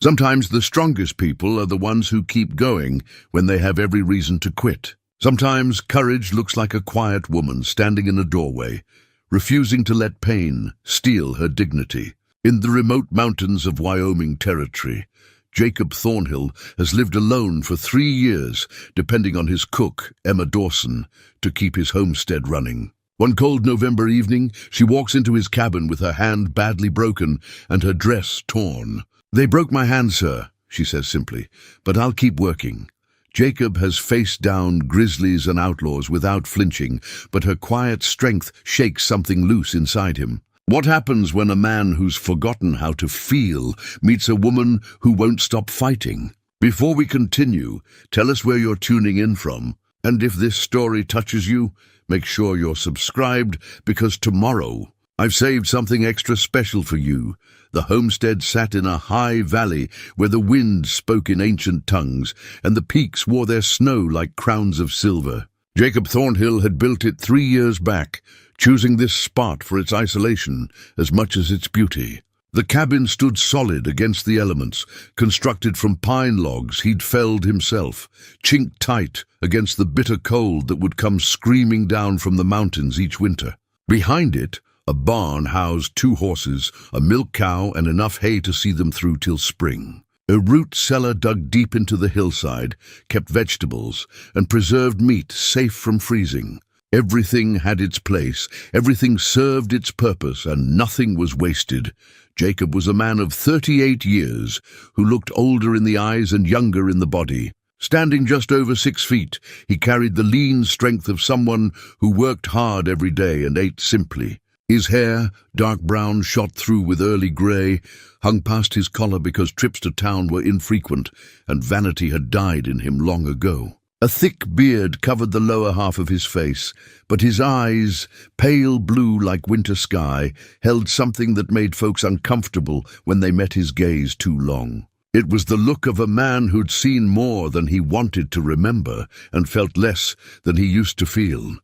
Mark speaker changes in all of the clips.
Speaker 1: Sometimes the strongest people are the ones who keep going when they have every reason to quit. Sometimes courage looks like a quiet woman standing in a doorway, refusing to let pain steal her dignity. In the remote mountains of Wyoming Territory, Jacob Thornhill has lived alone for 3 years, depending on his cook, Emma Dawson, to keep his homestead running. One cold November evening, she walks into his cabin with her hand badly broken and her dress torn. "They broke my hand, sir," she says simply, "but I'll keep working." Jacob has faced down grizzlies and outlaws without flinching, but her quiet strength shakes something loose inside him. What happens when a man who's forgotten how to feel meets a woman who won't stop fighting? Before we continue, tell us where you're tuning in from, and if this story touches you, make sure you're subscribed, because tomorrow I've saved something extra special for you. The homestead sat in a high valley where the wind spoke in ancient tongues and the peaks wore their snow like crowns of silver. Jacob Thornhill had built it 3 years back, choosing this spot for its isolation as much as its beauty. The cabin stood solid against the elements, constructed from pine logs he'd felled himself, chinked tight against the bitter cold that would come screaming down from the mountains each winter. Behind it, a barn housed 2 horses, a milk cow, and enough hay to see them through till spring. A root cellar dug deep into the hillside kept vegetables and preserved meat safe from freezing. Everything had its place, everything served its purpose, and nothing was wasted. Jacob was a man of 38 years, who looked older in the eyes and younger in the body. Standing just over 6 feet, he carried the lean strength of someone who worked hard every day and ate simply. His hair, dark brown shot through with early grey, hung past his collar because trips to town were infrequent, and vanity had died in him long ago. A thick beard covered the lower half of his face, but his eyes, pale blue like winter sky, held something that made folks uncomfortable when they met his gaze too long. It was the look of a man who'd seen more than he wanted to remember and felt less than he used to feel.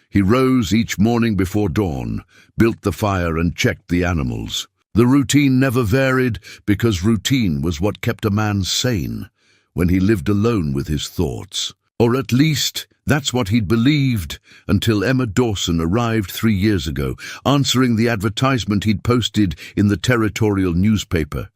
Speaker 1: He rose each morning before dawn, built the fire and checked the animals. The routine never varied because routine was what kept a man sane when he lived alone with his thoughts. Or at least, that's what he'd believed until Emma Dawson arrived 3 years ago, answering the advertisement he'd posted in the territorial newspaper.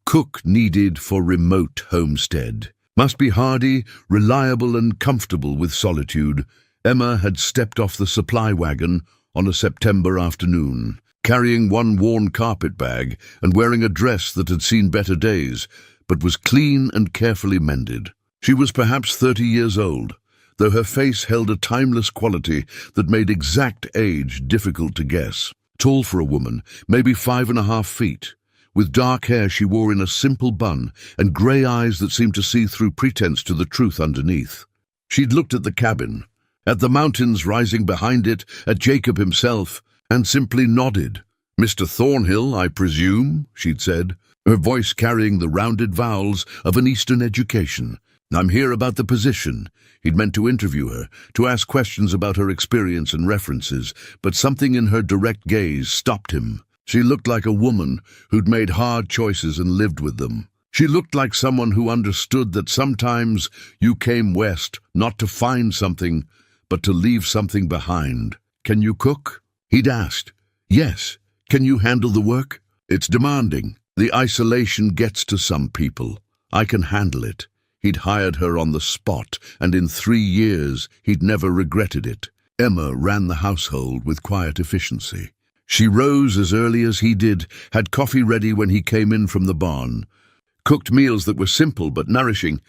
Speaker 1: Cook needed for remote homestead. Must be hardy, reliable and comfortable with solitude. Emma had stepped off the supply wagon on a September afternoon, carrying one worn carpet bag and wearing a dress that had seen better days, but was clean and carefully mended. She was perhaps 30 years old, though her face held a timeless quality that made exact age difficult to guess. Tall for a woman, maybe 5.5 feet. With dark hair she wore in a simple bun and grey eyes that seemed to see through pretense to the truth underneath. She'd looked at the cabin, at the mountains rising behind it, at Jacob himself, and simply nodded. "Mr. Thornhill, I presume," she'd said, her voice carrying the rounded vowels of an Eastern education. "I'm here about the position." He'd meant to interview her, to ask questions about her experience and references, but something in her direct gaze stopped him. She looked like a woman who'd made hard choices and lived with them. She looked like someone who understood that sometimes you came west not to find something, but to leave something behind. "Can you cook?" he'd asked. "Yes." "Can you handle the work?" "It's demanding. The isolation gets to some people. I can handle it." He'd hired her on the spot, and in 3 years he'd never regretted it. Emma ran the household with quiet efficiency. She rose as early as he did, had coffee ready when he came in from the barn, cooked meals that were simple but nourishing,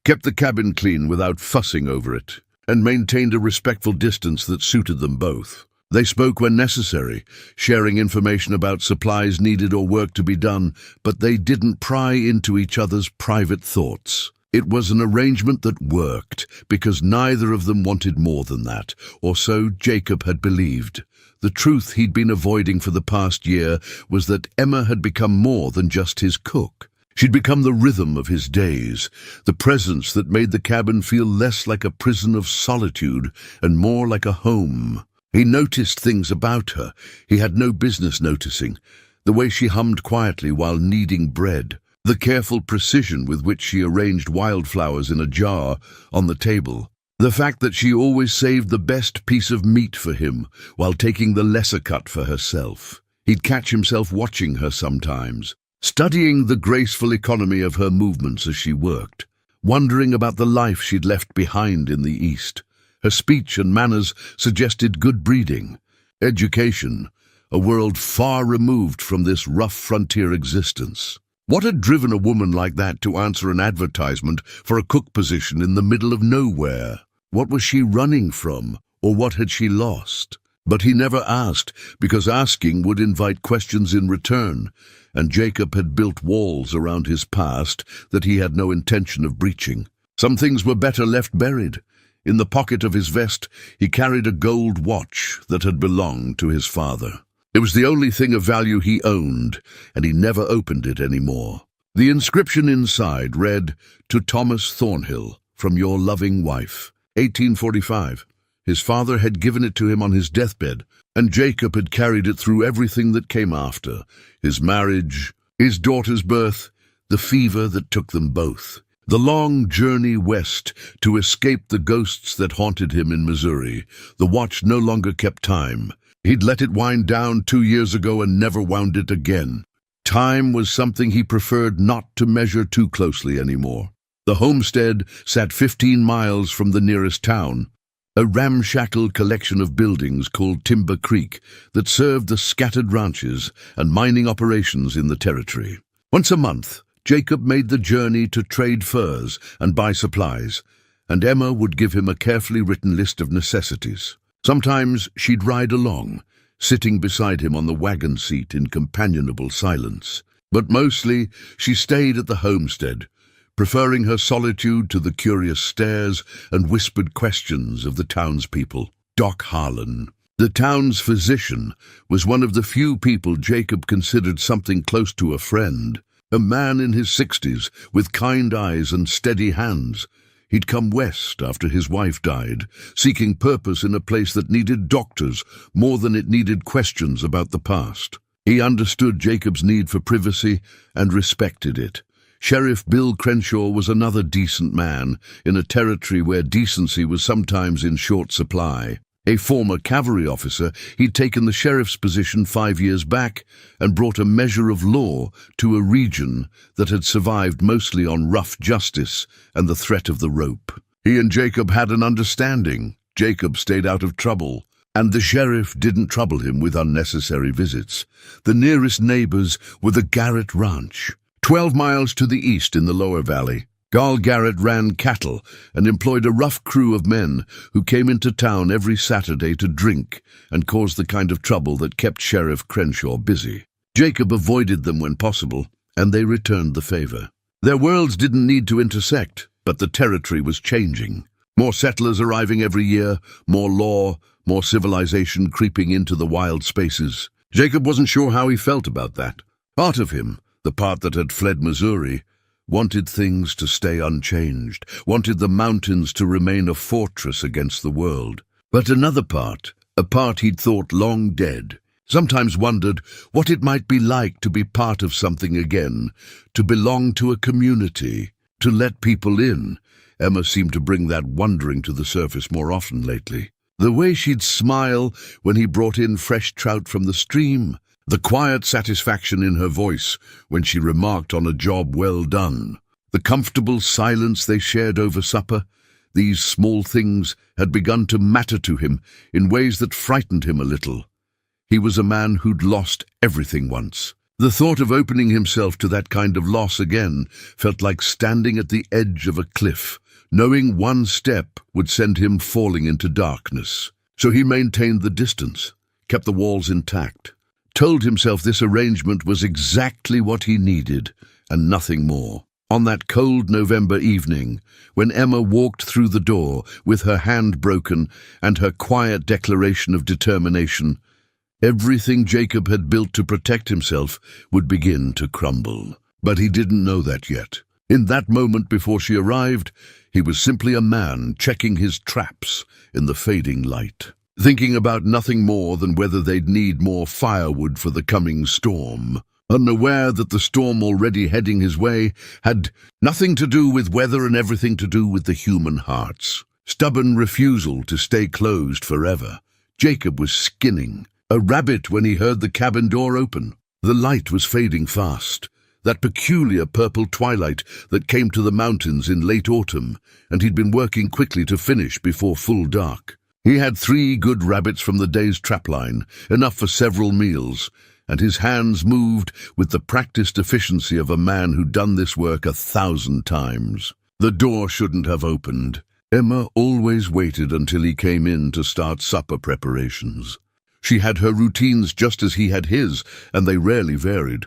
Speaker 1: kept the cabin clean without fussing over it, and maintained a respectful distance that suited them both. They spoke when necessary, sharing information about supplies needed or work to be done, but they didn't pry into each other's private thoughts. It was an arrangement that worked, because neither of them wanted more than that, or so Jacob had believed. The truth he'd been avoiding for the past year was that Emma had become more than just his cook. She'd become the rhythm of his days, the presence that made the cabin feel less like a prison of solitude and more like a home. He noticed things about her he had no business noticing, the way she hummed quietly while kneading bread, The careful precision with which she arranged wildflowers in a jar on the table. The fact that she always saved the best piece of meat for him while taking the lesser cut for herself. He'd catch himself watching her sometimes, studying the graceful economy of her movements as she worked, wondering about the life she'd left behind in the East. Her speech and manners suggested good breeding, education, a world far removed from this rough frontier existence. What had driven a woman like that to answer an advertisement for a cook position in the middle of nowhere? What was she running from, or what had she lost? But he never asked, because asking would invite questions in return, and Jacob had built walls around his past that he had no intention of breaching. Some things were better left buried. In the pocket of his vest, he carried a gold watch that had belonged to his father. It was the only thing of value he owned, and he never opened it anymore. The inscription inside read, "To Thomas Thornhill, from your loving wife, 1845. His father had given it to him on his deathbed, and Jacob had carried it through everything that came after, his marriage, his daughter's birth, the fever that took them both, the long journey west to escape the ghosts that haunted him in Missouri. The watch no longer kept time. He'd let it wind down 2 years ago and never wound it again. Time was something he preferred not to measure too closely anymore. The homestead sat 15 miles from the nearest town, a ramshackle collection of buildings called Timber Creek that served the scattered ranches and mining operations in the territory. Once a month, Jacob made the journey to trade furs and buy supplies, and Emma would give him a carefully written list of necessities. Sometimes she'd ride along, sitting beside him on the wagon seat in companionable silence. But mostly she stayed at the homestead, preferring her solitude to the curious stares and whispered questions of the townspeople. Doc Harlan, the town's physician, was one of the few people Jacob considered something close to a friend. A man in his 60s, with kind eyes and steady hands. He'd come west after his wife died, seeking purpose in a place that needed doctors more than it needed questions about the past. He understood Jacob's need for privacy and respected it. Sheriff Bill Crenshaw was another decent man in a territory where decency was sometimes in short supply. A former cavalry officer, he'd taken the sheriff's position 5 years back and brought a measure of law to a region that had survived mostly on rough justice and the threat of the rope. He and Jacob had an understanding. Jacob stayed out of trouble, and the sheriff didn't trouble him with unnecessary visits. The nearest neighbors were the Garrett Ranch, 12 miles to the east in the lower valley. Carl Garrett ran cattle and employed a rough crew of men who came into town every Saturday to drink and cause the kind of trouble that kept Sheriff Crenshaw busy. Jacob avoided them when possible, and they returned the favor. Their worlds didn't need to intersect, but the territory was changing. More settlers arriving every year, more law, more civilization creeping into the wild spaces. Jacob wasn't sure how he felt about that. Part of him, the part that had fled Missouri, wanted things to stay unchanged, wanted the mountains to remain a fortress against the world. But another part, a part he'd thought long dead, sometimes wondered what it might be like to be part of something again, to belong to a community, to let people in. Emma seemed to bring that wondering to the surface more often lately. The way she'd smile when he brought in fresh trout from the stream, the quiet satisfaction in her voice when she remarked on a job well done, the comfortable silence they shared over supper, these small things had begun to matter to him in ways that frightened him a little. He was a man who'd lost everything once. The thought of opening himself to that kind of loss again felt like standing at the edge of a cliff, knowing one step would send him falling into darkness. So he maintained the distance, kept the walls intact, told himself this arrangement was exactly what he needed, and nothing more. On that cold November evening, when Emma walked through the door with her hand broken and her quiet declaration of determination, everything Jacob had built to protect himself would begin to crumble. But he didn't know that yet. In that moment before she arrived, he was simply a man checking his traps in the fading light, thinking about nothing more than whether they'd need more firewood for the coming storm. unaware that the storm already heading his way had nothing to do with weather and everything to do with the human hearts. Stubborn refusal to stay closed forever. Jacob was skinning a rabbit when he heard the cabin door open. The light was fading fast, that peculiar purple twilight that came to the mountains in late autumn, and he'd been working quickly to finish before full dark. He had 3 good rabbits from the day's trapline, enough for several meals, and his hands moved with the practiced efficiency of a man who'd done this work 1,000 times. The door shouldn't have opened. Emma always waited until he came in to start supper preparations. She had her routines just as he had his, and they rarely varied.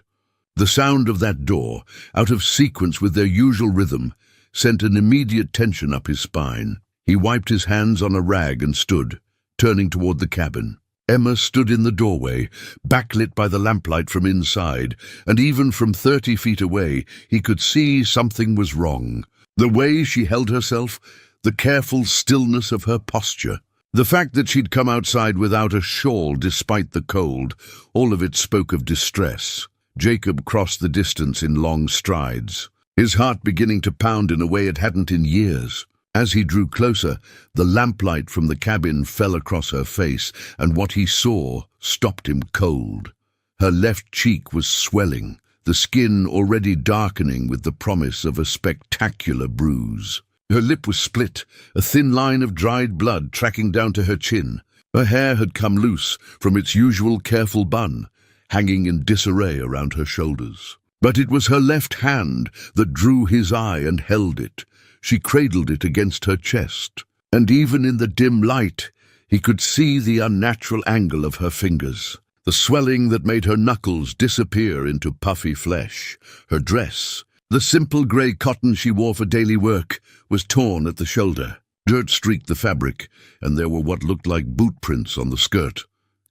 Speaker 1: The sound of that door, out of sequence with their usual rhythm, sent an immediate tension up his spine. He wiped his hands on a rag and stood, turning toward the cabin. Emma stood in the doorway, backlit by the lamplight from inside, and even from 30 feet away he could see something was wrong. The way she held herself, the careful stillness of her posture, the fact that she'd come outside without a shawl despite the cold, all of it spoke of distress. Jacob crossed the distance in long strides, his heart beginning to pound in a way it hadn't in years. As he drew closer, the lamplight from the cabin fell across her face, and what he saw stopped him cold. Her left cheek was swelling, the skin already darkening with the promise of a spectacular bruise. Her lip was split, a thin line of dried blood tracking down to her chin. Her hair had come loose from its usual careful bun, hanging in disarray around her shoulders. But it was her left hand that drew his eye and held it. She cradled it against her chest, and even in the dim light, he could see the unnatural angle of her fingers, the swelling that made her knuckles disappear into puffy flesh. Her dress, the simple grey cotton she wore for daily work, was torn at the shoulder. Dirt streaked the fabric, and there were what looked like boot prints on the skirt.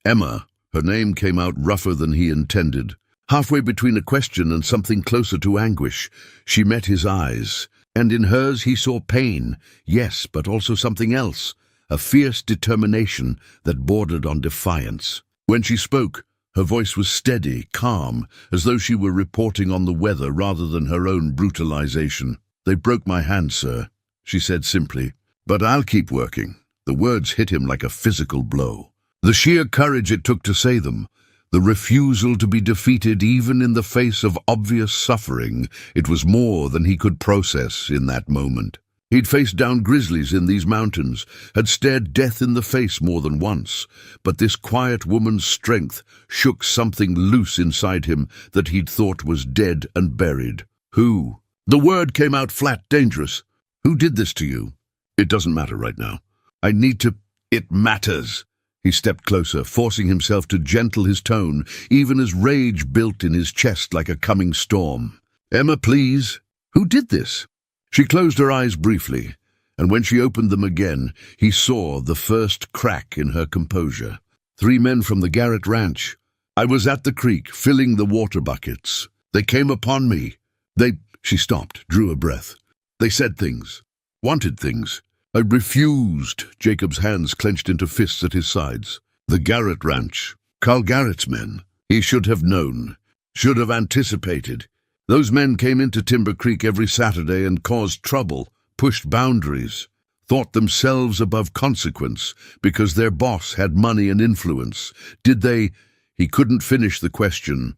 Speaker 1: Emma, her name came out rougher than he intended. Halfway between a question and something closer to anguish, she met his eyes, and in hers he saw pain, yes, but also something else, a fierce determination that bordered on defiance. When she spoke, her voice was steady, calm, as though she were reporting on the weather rather than her own brutalization. "They broke my hand, sir," she said simply, "but I'll keep working." The words hit him like a physical blow. The sheer courage it took to say them, the refusal to be defeated even in the face of obvious suffering, it was more than he could process in that moment. He'd faced down grizzlies in these mountains, had stared death in the face more than once, but this quiet woman's strength shook something loose inside him that he'd thought was dead and buried. "Who?" The word came out flat, dangerous. "Who did this to you?" "It doesn't matter right now. I need to—" "It matters." He stepped closer, forcing himself to gentle his tone, even as rage built in his chest like a coming storm. "Emma, please. Who did this?" She closed her eyes briefly, and when she opened them again, he saw the first crack in her composure. 3 men from the Garrett Ranch. "I was at the creek, filling the water buckets. They came upon me. She stopped, drew a breath. "They said things. Wanted things. I refused." Jacob's hands clenched into fists at his sides. The Garrett Ranch. Carl Garrett's men. He should have known. Should have anticipated. Those men came into Timber Creek every Saturday and caused trouble, pushed boundaries, thought themselves above consequence because their boss had money and influence. Did they? He couldn't finish the question,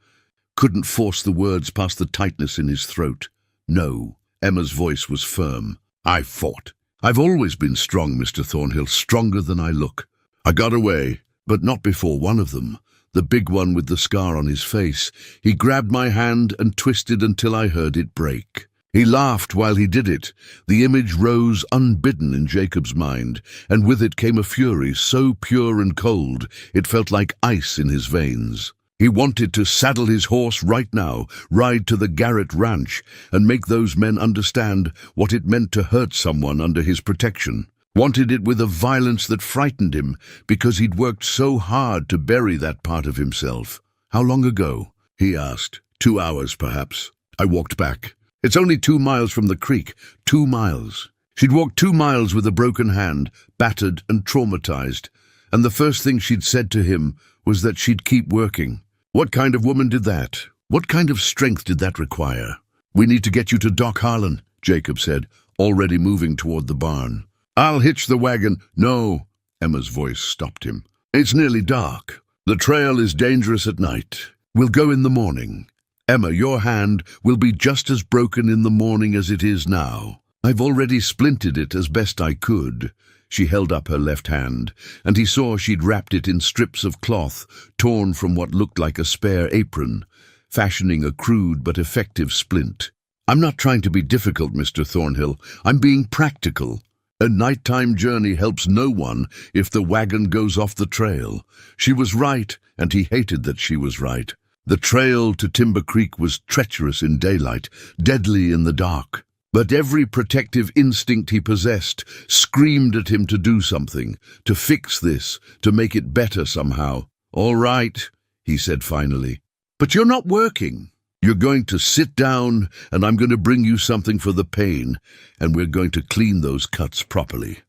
Speaker 1: couldn't force the words past the tightness in his throat. "No." Emma's voice was firm. "I fought. I've always been strong, Mr. Thornhill, stronger than I look. I got away, but not before one of them, the big one with the scar on his face. He grabbed my hand and twisted until I heard it break." He laughed while he did it. The image rose unbidden in Jacob's mind, and with it came a fury so pure and cold it felt like ice in his veins. He wanted to saddle his horse right now, ride to the Garrett Ranch, and make those men understand what it meant to hurt someone under his protection. Wanted it with a violence that frightened him, because he'd worked so hard to bury that part of himself. "How long ago?" he asked. 2 hours, perhaps. I walked back. It's only 2 miles from the creek. 2 miles. She'd walked 2 miles with a broken hand, battered and traumatized, and the first thing she'd said to him was that she'd keep working. What kind of woman did that? What kind of strength did that require? We need to get you to Doc Harlan, Jacob said, already moving toward the barn. I'll hitch the wagon. No, Emma's voice stopped him. It's nearly dark. The trail is dangerous at night. We'll go in the morning. Emma, your hand will be just as broken in the morning as it is now. I've already splinted it as best I could. She held up her left hand, and he saw she'd wrapped it in strips of cloth torn from what looked like a spare apron, fashioning a crude but effective splint. I'm not trying to be difficult, Mr. Thornhill. I'm being practical. A nighttime journey helps no one if the wagon goes off the trail. She was right, and he hated that she was right. The trail to Timber Creek was treacherous in daylight, deadly in the dark. But every protective instinct he possessed screamed at him to do something, to fix this, to make it better somehow. All right, he said finally. But you're not working. You're going to sit down, and I'm going to bring you something for the pain, and we're going to clean those cuts properly.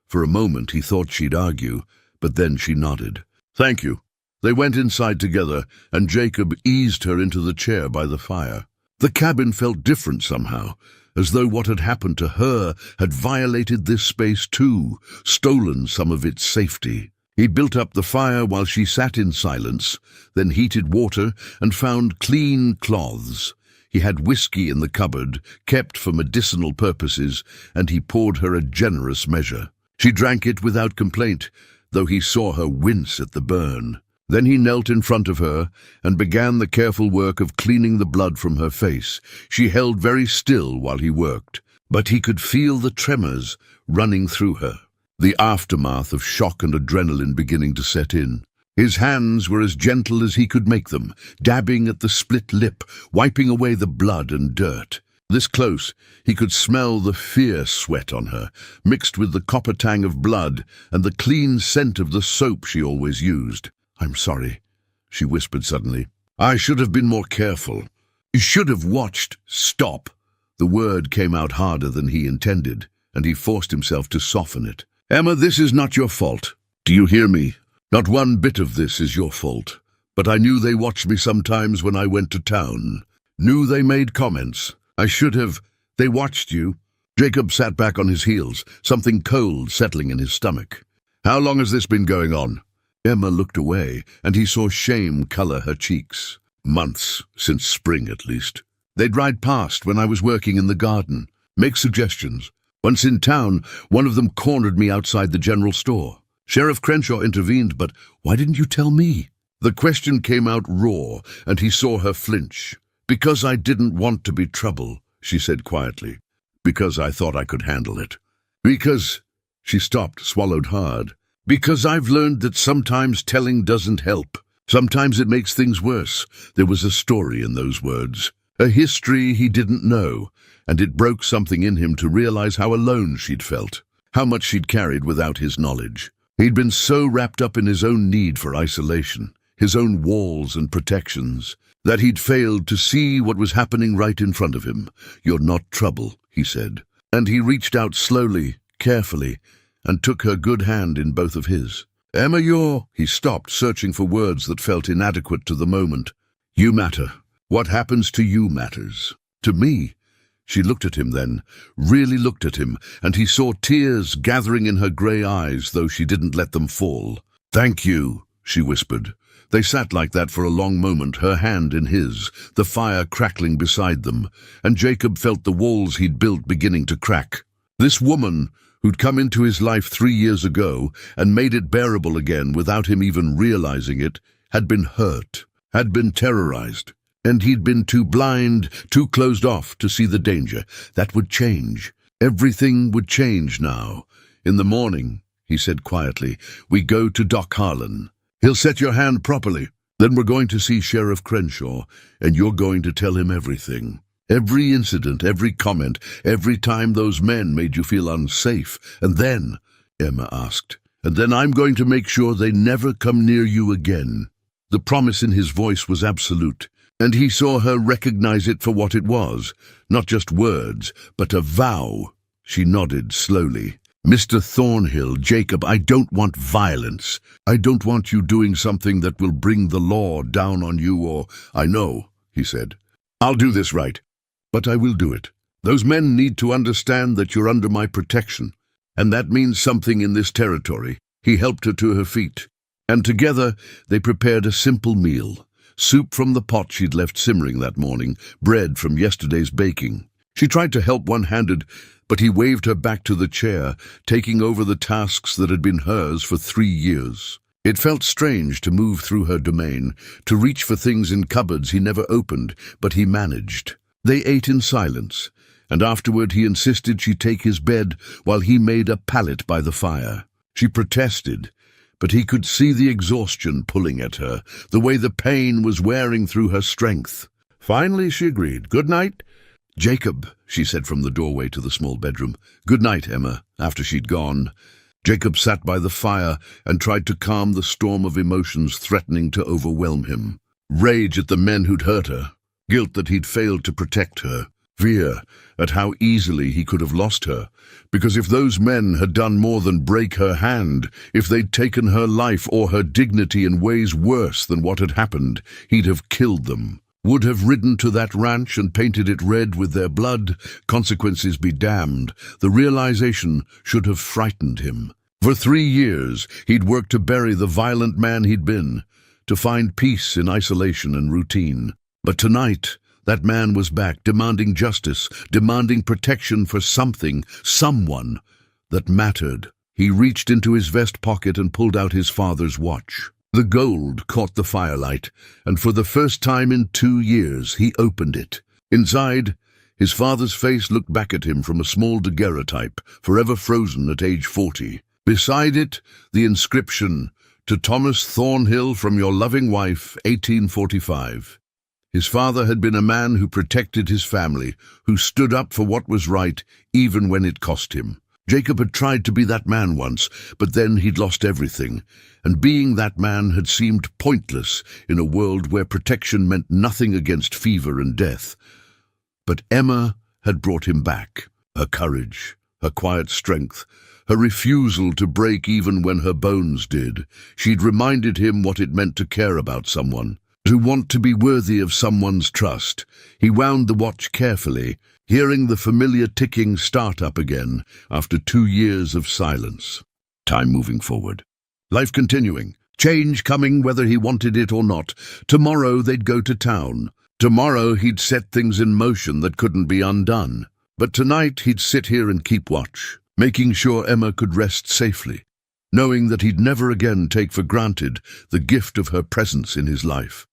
Speaker 1: For a moment he thought she'd argue, but then she nodded. Thank you. They went inside together, and Jacob eased her into the chair by the fire. The cabin felt different somehow, as though what had happened to her had violated this space too, stolen some of its safety. He built up the fire while she sat in silence, then heated water and found clean cloths. He had whiskey in the cupboard, kept for medicinal purposes, and he poured her a generous measure. She drank it without complaint, though he saw her wince at the burn. Then he knelt in front of her and began the careful work of cleaning the blood from her face. She held very still while he worked, but he could feel the tremors running through her, the aftermath of shock and adrenaline beginning to set in. His hands were as gentle as he could make them, dabbing at the split lip, wiping away the blood and dirt. This close, he could smell the fierce sweat on her, mixed with the copper tang of blood and the clean scent of the soap she always used. I'm sorry, she whispered suddenly. I should have been more careful. You should have watched. Stop. The word came out harder than he intended, and he forced himself to soften it. Emma, this is not your fault. Do you hear me? Not one bit of this is your fault. But I knew they watched me sometimes when I went to town. Knew they made comments. I should have. They watched you. Jacob sat back on his heels, something cold settling in his stomach. How long has this been going on? Emma looked away, and he saw shame color her cheeks. Months, since spring at least. They'd ride past when I was working in the garden, make suggestions. Once in town, one of them cornered me outside the general store. Sheriff Crenshaw intervened, but why didn't you tell me? The question came out raw, and he saw her flinch. Because I didn't want to be trouble, she said quietly. Because I thought I could handle it. Because... She stopped, swallowed hard. Because I've learned that sometimes telling doesn't help. Sometimes it makes things worse. There was a story in those words. A history he didn't know, and it broke something in him to realize how alone she'd felt, how much she'd carried without his knowledge. He'd been so wrapped up in his own need for isolation, his own walls and protections, that he'd failed to see what was happening right in front of him. You're not trouble, he said. And he reached out slowly, carefully, and took her good hand in both of his. Emma, He stopped, searching for words that felt inadequate to the moment. You matter. What happens to you matters. To me. She looked at him then, really looked at him, and he saw tears gathering in her grey eyes, though she didn't let them fall. Thank you, she whispered. They sat like that for a long moment, her hand in his, the fire crackling beside them, and Jacob felt the walls he'd built beginning to crack. This woman, who'd come into his life 3 years ago and made it bearable again without him even realizing it, had been hurt, had been terrorized, and he'd been too blind, too closed off to see the danger. That would change. Everything would change now. In the morning, he said quietly, we go to Doc Harlan. He'll set your hand properly. Then we're going to see Sheriff Crenshaw, and you're going to tell him everything. Every incident, every comment, every time those men made you feel unsafe. And then, Emma asked, and then I'm going to make sure they never come near you again. The promise in his voice was absolute, and he saw her recognize it for what it was, not just words, but a vow. She nodded slowly. Mr. Thornhill, Jacob, I don't want violence. I don't want you doing something that will bring the law down on you or, I know, he said. "I'll do this right, but I will do it. Those men need to understand that you're under my protection, and that means something in this territory." He helped her to her feet, and together they prepared a simple meal. Soup from the pot she'd left simmering that morning, bread from yesterday's baking. She tried to help one-handed, but he waved her back to the chair, taking over the tasks that had been hers for 3 years. It felt strange to move through her domain, to reach for things in cupboards he never opened, but he managed. They ate in silence, and afterward he insisted she take his bed while he made a pallet by the fire. She protested, but he could see the exhaustion pulling at her, the way the pain was wearing through her strength. Finally she agreed. "Good night." "Jacob," she said from the doorway to the small bedroom. "Good night, Emma," after she'd gone. Jacob sat by the fire and tried to calm the storm of emotions threatening to overwhelm him. Rage at the men who'd hurt her, guilt that he'd failed to protect her, fear at how easily he could have lost her, because if those men had done more than break her hand, if they'd taken her life or her dignity in ways worse than what had happened, he'd have killed them. Would have ridden to that ranch and painted it red with their blood, consequences be damned. The realization should have frightened him. For 3 years, he'd worked to bury the violent man he'd been, to find peace in isolation and routine. But tonight, that man was back, demanding justice, demanding protection for something, someone that mattered. He reached into his vest pocket and pulled out his father's watch. The gold caught the firelight, and for the first time in 2 years he opened it. Inside, his father's face looked back at him from a small daguerreotype, forever frozen at age 40. Beside it, the inscription, "To Thomas Thornhill from your loving wife, 1845. His father had been a man who protected his family, who stood up for what was right, even when it cost him. Jacob had tried to be that man once, but then he'd lost everything, and being that man had seemed pointless in a world where protection meant nothing against fever and death. But Emma had brought him back. Her courage, her quiet strength, her refusal to break even when her bones did. She'd reminded him what it meant to care about someone, to want to be worthy of someone's trust. He wound the watch carefully, hearing the familiar ticking start up again after 2 years of silence. Time moving forward. Life continuing. Change coming whether he wanted it or not. Tomorrow they'd go to town. Tomorrow he'd set things in motion that couldn't be undone. But tonight he'd sit here and keep watch, making sure Emma could rest safely, knowing that he'd never again take for granted the gift of her presence in his life.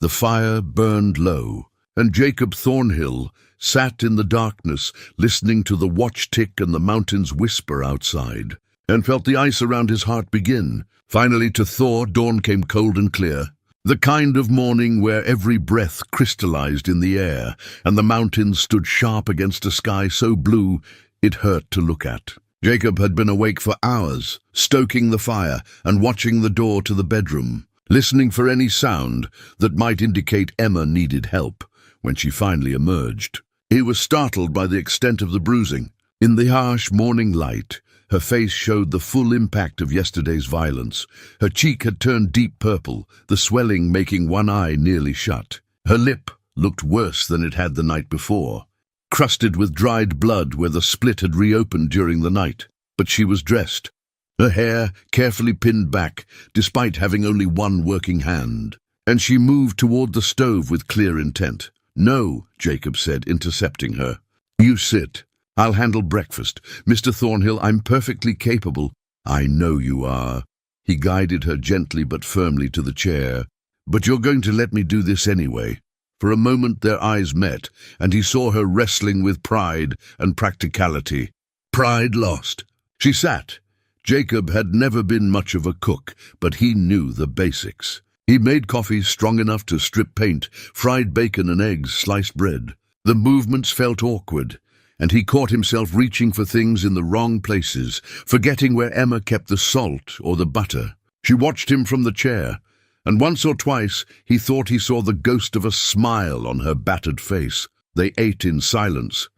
Speaker 1: The fire burned low, and Jacob Thornhill sat in the darkness, listening to the watch tick and the mountains whisper outside, and felt the ice around his heart begin. Finally, to Thor, dawn came cold and clear, the kind of morning where every breath crystallized in the air, and the mountains stood sharp against a sky so blue it hurt to look at. Jacob had been awake for hours, stoking the fire and watching the door to the bedroom, listening for any sound that might indicate Emma needed help. When she finally emerged, he was startled by the extent of the bruising. In the harsh morning light, her face showed the full impact of yesterday's violence. Her cheek had turned deep purple, the swelling making one eye nearly shut. Her lip looked worse than it had the night before, crusted with dried blood where the split had reopened during the night. But she was dressed, her hair carefully pinned back, despite having only one working hand, and she moved toward the stove with clear intent. "No," Jacob said, intercepting her. "You sit. I'll handle breakfast. Mr. Thornhill, I'm perfectly capable." "I know you are." He guided her gently but firmly to the chair. "But you're going to let me do this anyway." For a moment their eyes met, and he saw her wrestling with pride and practicality. Pride lost. She sat. Jacob had never been much of a cook, but he knew the basics. He made coffee strong enough to strip paint, fried bacon and eggs, sliced bread. The movements felt awkward, and he caught himself reaching for things in the wrong places, forgetting where Emma kept the salt or the butter. She watched him from the chair, and once or twice he thought he saw the ghost of a smile on her battered face. They ate in silence,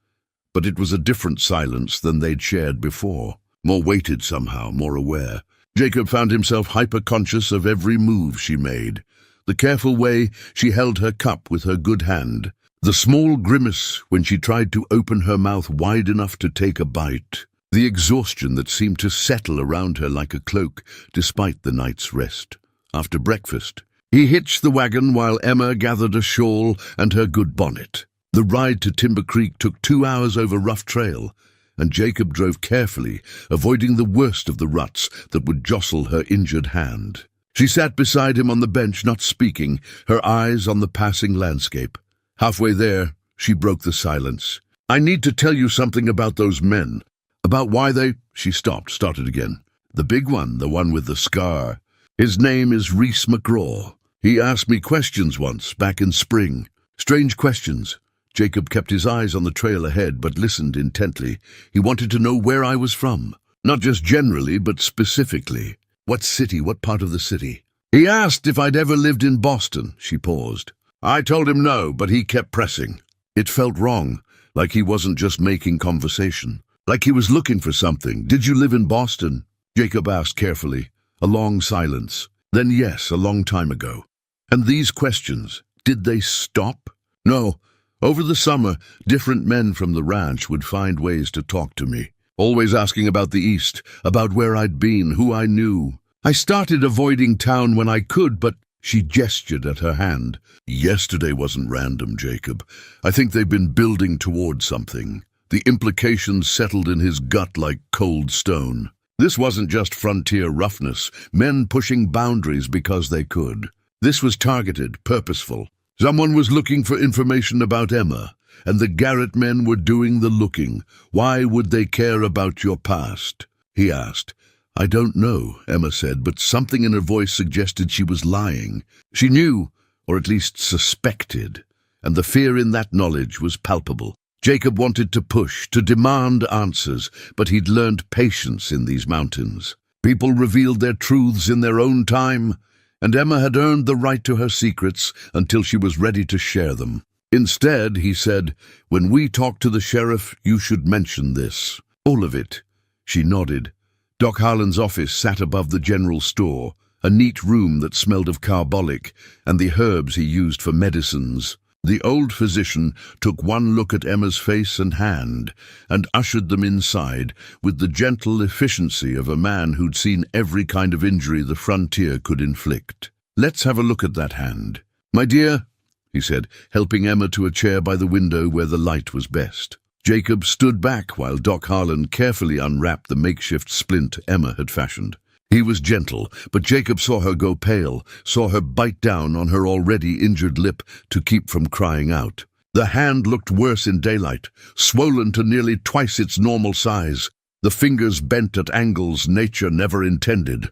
Speaker 1: but it was a different silence than they'd shared before, more weighted somehow, more aware. Jacob found himself hyper-conscious of every move she made, the careful way she held her cup with her good hand, the small grimace when she tried to open her mouth wide enough to take a bite, the exhaustion that seemed to settle around her like a cloak despite the night's rest. After breakfast, he hitched the wagon while Emma gathered a shawl and her good bonnet. The ride to Timber Creek took 2 hours over rough trail, and Jacob drove carefully, avoiding the worst of the ruts that would jostle her injured hand. She sat beside him on the bench, not speaking, her eyes on the passing landscape. Halfway there, she broke the silence. "I need to tell you something about those men. About why they—" She started again. "The big one, the one with the scar. His name is Reese McGraw. He asked me questions once, back in spring. Strange questions." Jacob kept his eyes on the trail ahead, but listened intently. He wanted to know where I was from. Not just generally, but specifically. What city, what part of the city? He asked if I'd ever lived in Boston. She paused. I told him no, but he kept pressing. It felt wrong, like he wasn't just making conversation. Like he was looking for something. "Did you live in Boston?" Jacob asked carefully. A long silence. Then yes, a long time ago. And these questions, did they stop? No. Over the summer, different men from the ranch would find ways to talk to me, always asking about the East, about where I'd been, who I knew. I started avoiding town when I could, but she gestured at her hand. Yesterday wasn't random, Jacob. I think they've been building towards something. The implications settled in his gut like cold stone. This wasn't just frontier roughness, men pushing boundaries because they could. This was targeted, purposeful. Someone was looking for information about Emma, and the Garrett men were doing the looking. Why would they care about your past? He asked. I don't know, Emma said, but something in her voice suggested she was lying. She knew, or at least suspected, and the fear in that knowledge was palpable. Jacob wanted to push, to demand answers, but he'd learned patience in these mountains. People revealed their truths in their own time, and Emma had earned the right to her secrets until she was ready to share them. Instead, he said, when we talk to the sheriff, you should mention this. All of it. She nodded. Doc Harlan's office sat above the general store, a neat room that smelled of carbolic and the herbs he used for medicines. The old physician took one look at Emma's face and hand and ushered them inside with the gentle efficiency of a man who'd seen every kind of injury the frontier could inflict. Let's have a look at that hand. My dear, he said, helping Emma to a chair by the window where the light was best. Jacob stood back while Doc Harlan carefully unwrapped the makeshift splint Emma had fashioned. He was gentle, but Jacob saw her go pale, saw her bite down on her already injured lip to keep from crying out. The hand looked worse in daylight, swollen to nearly twice its normal size, the fingers bent at angles nature never intended.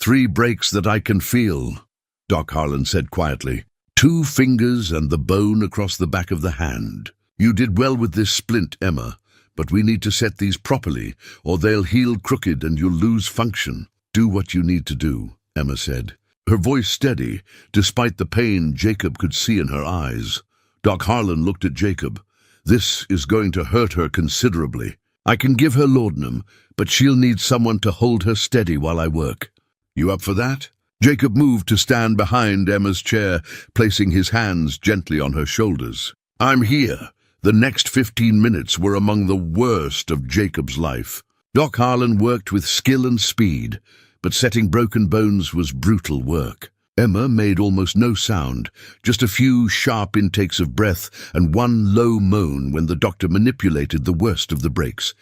Speaker 1: 3 breaks that I can feel, Doc Harlan said quietly. 2 fingers and the bone across the back of the hand. You did well with this splint, Emma, but we need to set these properly, or they'll heal crooked and you'll lose function. Do what you need to do, Emma said. Her voice steady, despite the pain Jacob could see in her eyes. Doc Harlan looked at Jacob. This is going to hurt her considerably. I can give her laudanum, but she'll need someone to hold her steady while I work. You up for that? Jacob moved to stand behind Emma's chair, placing his hands gently on her shoulders. I'm here. The next 15 minutes were among the worst of Jacob's life. Doc Harlan worked with skill and speed, but setting broken bones was brutal work. Emma made almost no sound, just a few sharp intakes of breath and one low moan when the doctor manipulated the worst of the breaks.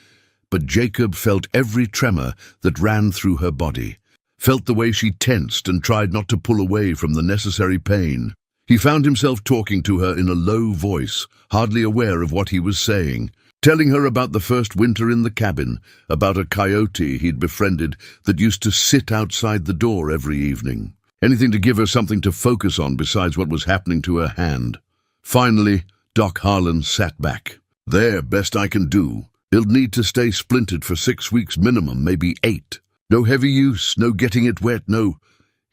Speaker 1: But Jacob felt every tremor that ran through her body, felt the way she tensed and tried not to pull away from the necessary pain. He found himself talking to her in a low voice, hardly aware of what he was saying, telling her about the first winter in the cabin, about a coyote he'd befriended that used to sit outside the door every evening. Anything to give her something to focus on besides what was happening to her hand. Finally, Doc Harlan sat back. There, best I can do. He'll need to stay splintered for 6 weeks minimum, maybe 8. No heavy use, no getting it wet, no.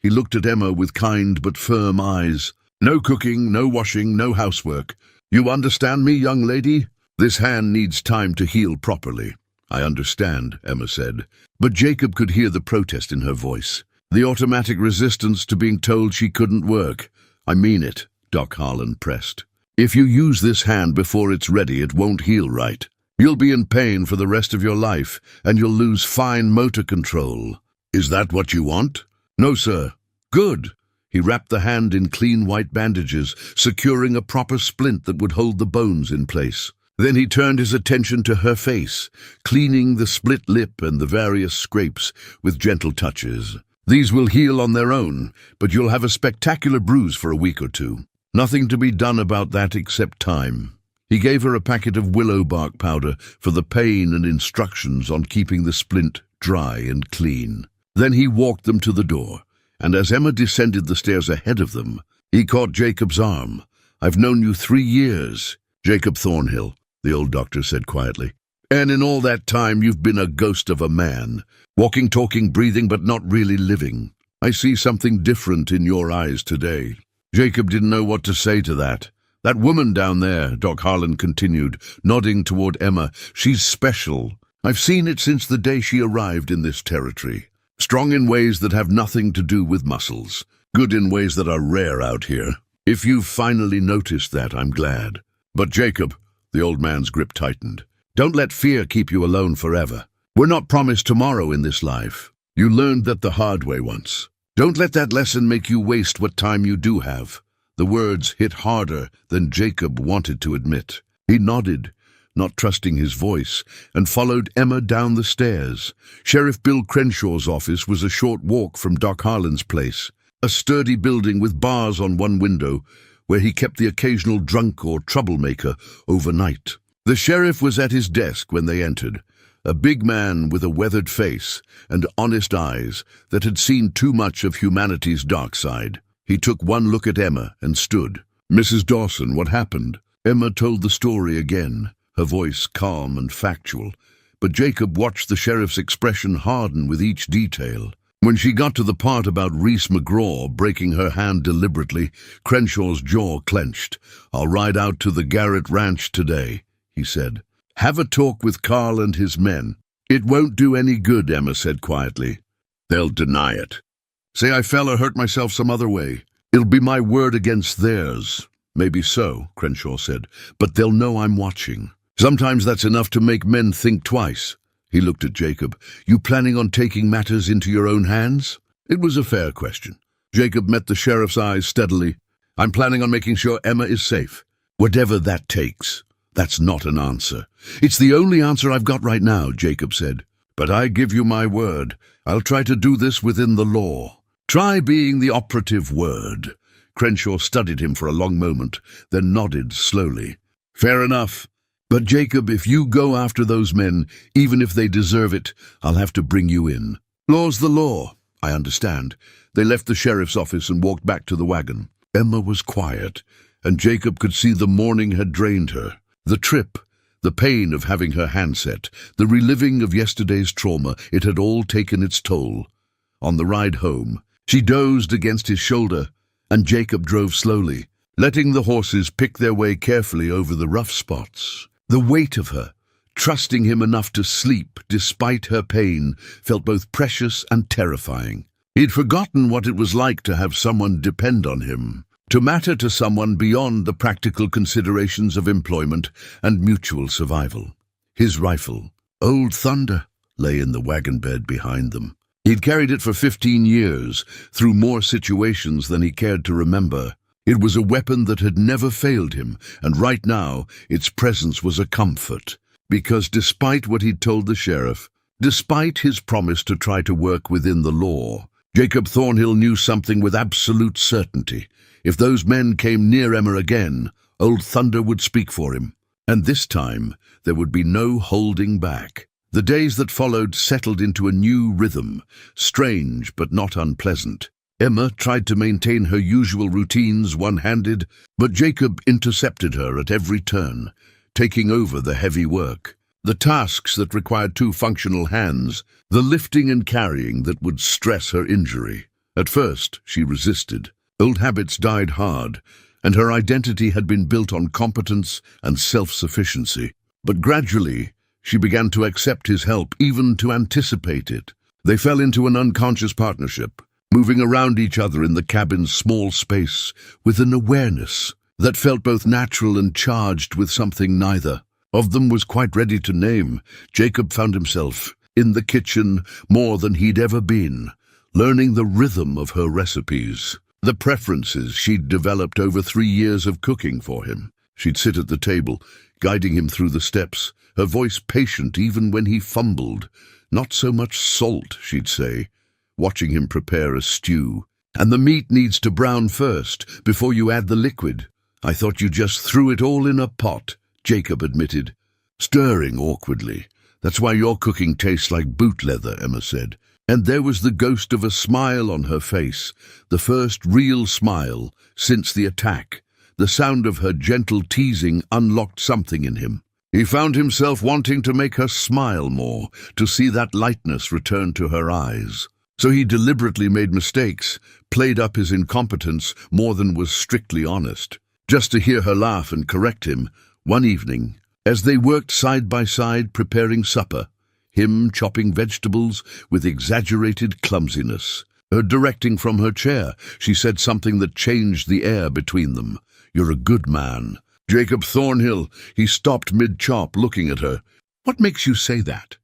Speaker 1: He looked at Emma with kind but firm eyes. No cooking, no washing, no housework. You understand me, young lady? This hand needs time to heal properly. I understand, Emma said. But Jacob could hear the protest in her voice. The automatic resistance to being told she couldn't work. I mean it, Doc Harlan pressed. If you use this hand before it's ready, it won't heal right. You'll be in pain for the rest of your life, and you'll lose fine motor control. Is that what you want? No, sir. Good. He wrapped the hand in clean white bandages, securing a proper splint that would hold the bones in place. Then he turned his attention to her face, cleaning the split lip and the various scrapes with gentle touches. These will heal on their own, but you'll have a spectacular bruise for a week or two. Nothing to be done about that except time. He gave her a packet of willow bark powder for the pain and instructions on keeping the splint dry and clean. Then he walked them to the door, and as Emma descended the stairs ahead of them, he caught Jacob's arm. I've known you 3 years. Jacob Thornhill, the old doctor said quietly. And in all that time you've been a ghost of a man, walking, talking, breathing, but not really living. I see something different in your eyes today. Jacob didn't know what to say to that. That woman down there, Doc Harlan continued, nodding toward Emma, she's special. I've seen it since the day she arrived in this territory. Strong in ways that have nothing to do with muscles. Good in ways that are rare out here. If you've finally noticed that, I'm glad. But Jacob, the old man's grip tightened. Don't let fear keep you alone forever. We're not promised tomorrow in this life. You learned that the hard way once. Don't let that lesson make you waste what time you do have. The words hit harder than Jacob wanted to admit. He nodded, not trusting his voice, and followed Emma down the stairs. Sheriff Bill Crenshaw's office was a short walk from Doc Harlan's place, a sturdy building with bars on one window, where he kept the occasional drunk or troublemaker overnight. The sheriff was at his desk when they entered, a big man with a weathered face and honest eyes that had seen too much of humanity's dark side. He took one look at Emma and stood. Mrs. Dawson, what happened? Emma told the story again, her voice calm and factual, but Jacob watched the sheriff's expression harden with each detail. When she got to the part about Reese McGraw breaking her hand deliberately, Crenshaw's jaw clenched. I'll ride out to the Garrett Ranch today, he said. Have a talk with Carl and his men. It won't do any good, Emma said quietly. They'll deny it. Say I fell or hurt myself some other way. It'll be my word against theirs. Maybe so, Crenshaw said, but they'll know I'm watching. Sometimes that's enough to make men think twice. He looked at Jacob. You planning on taking matters into your own hands? It was a fair question. Jacob met the sheriff's eyes steadily. I'm planning on making sure Emma is safe. Whatever that takes. That's not an answer. It's the only answer I've got right now, Jacob said. But I give you my word. I'll try to do this within the law. Try being the operative word. Crenshaw studied him for a long moment, then nodded slowly. Fair enough. But Jacob, if you go after those men, even if they deserve it, I'll have to bring you in. Law's the law. I understand. They left the sheriff's office and walked back to the wagon. Emma was quiet, and Jacob could see the morning had drained her. The trip, the pain of having her handset, the reliving of yesterday's trauma, it had all taken its toll. On the ride home, she dozed against his shoulder, and Jacob drove slowly, letting the horses pick their way carefully over the rough spots. The weight of her, trusting him enough to sleep despite her pain, felt both precious and terrifying. He'd forgotten what it was like to have someone depend on him, to matter to someone beyond the practical considerations of employment and mutual survival. His rifle, Old Thunder, lay in the wagon bed behind them. He'd carried it for 15 years, through more situations than he cared to remember. It was a weapon that had never failed him, and right now its presence was a comfort. Because despite what he'd told the sheriff, despite his promise to try to work within the law, Jacob Thornhill knew something with absolute certainty. If those men came near Emma again, Old Thunder would speak for him. And this time, there would be no holding back. The days that followed settled into a new rhythm, strange but not unpleasant. Emma tried to maintain her usual routines one-handed, but Jacob intercepted her at every turn, taking over the heavy work. The tasks that required 2 functional hands, the lifting and carrying that would stress her injury. At first, she resisted. Old habits died hard, and her identity had been built on competence and self-sufficiency. But gradually, she began to accept his help, even to anticipate it. They fell into an unconscious partnership, moving around each other in the cabin's small space with an awareness that felt both natural and charged with something neither of them was quite ready to name. Jacob found himself in the kitchen more than he'd ever been, learning the rhythm of her recipes, the preferences she'd developed over 3 years of cooking for him. She'd sit at the table, guiding him through the steps, her voice patient even when he fumbled. "Not so much salt," she'd say, watching him prepare a stew. "And the meat needs to brown first, before you add the liquid." "I thought you just threw it all in a pot," Jacob admitted, stirring awkwardly. "That's why your cooking tastes like boot leather," Emma said. And there was the ghost of a smile on her face, the first real smile since the attack. The sound of her gentle teasing unlocked something in him. He found himself wanting to make her smile more, to see that lightness return to her eyes. So he deliberately made mistakes, played up his incompetence more than was strictly honest, just to hear her laugh and correct him. One evening, as they worked side by side preparing supper, him chopping vegetables with exaggerated clumsiness, her directing from her chair, she said something that changed the air between them. "You're a good man." Jacob Thornhill, he stopped mid-chop, looking at her. "What makes you say that?"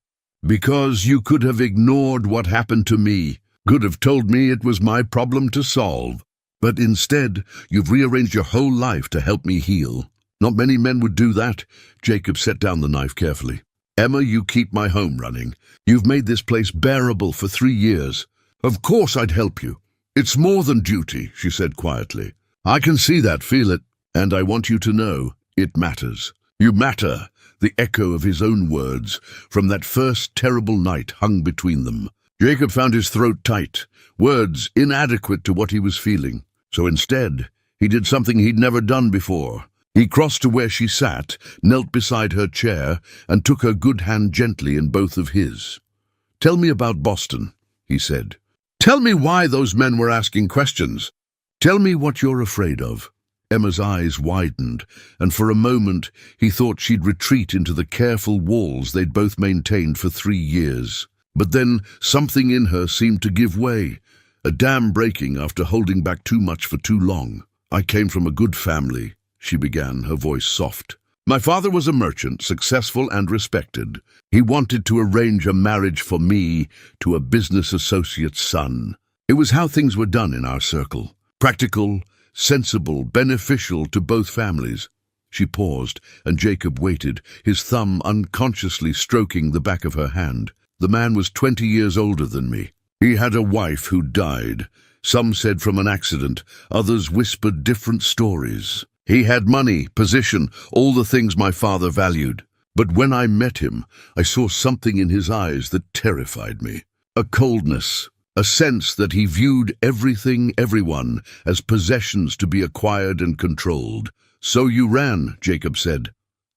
Speaker 1: "Because you could have ignored what happened to me, could have told me it was my problem to solve. But instead, you've rearranged your whole life to help me heal." "Not many men would do that." Jacob set down the knife carefully. "Emma, you keep my home running. You've made this place bearable for 3 years. Of course I'd help you. It's more than duty," she said quietly. "I can see that, feel it, and I want you to know it matters. You matter." The echo of his own words from that first terrible night hung between them. Jacob found his throat tight, words inadequate to what he was feeling. So instead, he did something he'd never done before. He crossed to where she sat, knelt beside her chair, and took her good hand gently in both of his. "Tell me about Boston," he said. "Tell me why those men were asking questions. Tell me what you're afraid of." Emma's eyes widened, and for a moment he thought she'd retreat into the careful walls they'd both maintained for 3 years. But then something in her seemed to give way, a dam breaking after holding back too much for too long. "I came from a good family," she began, her voice soft. "My father was a merchant, successful and respected. He wanted to arrange a marriage for me to a business associate's son. It was how things were done in our circle. Practical, sensible, beneficial to both families." She paused, and Jacob waited, his thumb unconsciously stroking the back of her hand. "The man was 20 years older than me. He had a wife who died. Some said from an accident, others whispered different stories. He had money, position, all the things my father valued. But when I met him, I saw something in his eyes that terrified me. A coldness, a sense that he viewed everything, everyone, as possessions to be acquired and controlled. "So you ran," Jacob said.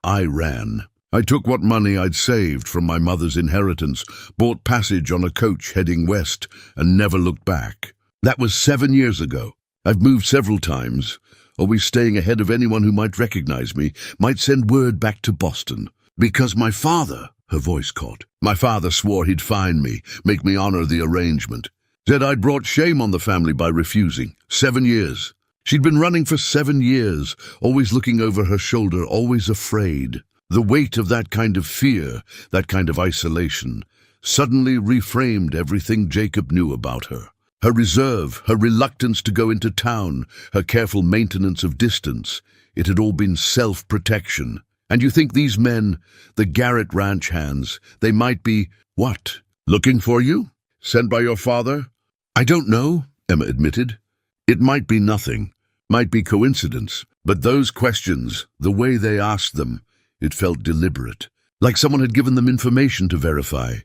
Speaker 1: "I ran. I took what money I'd saved from my mother's inheritance, bought passage on a coach heading west, and never looked back. That was 7 years ago. I've moved several times, always staying ahead of anyone who might recognize me, might send word back to Boston. Because my father," her voice caught, "my father swore he'd find me, make me honor the arrangement. Said I'd brought shame on the family by refusing. 7 years. She'd been running for 7 years, always looking over her shoulder, always afraid. The weight of that kind of fear, that kind of isolation, suddenly reframed everything Jacob knew about her. Her reserve, her reluctance to go into town, her careful maintenance of distance. It had all been self-protection. And you think these men, the Garrett ranch hands, they might be, what, looking for you? Sent by your father?" "I don't know," Emma admitted. "It might be nothing, might be coincidence. But those questions, the way they asked them, it felt deliberate, like someone had given them information to verify."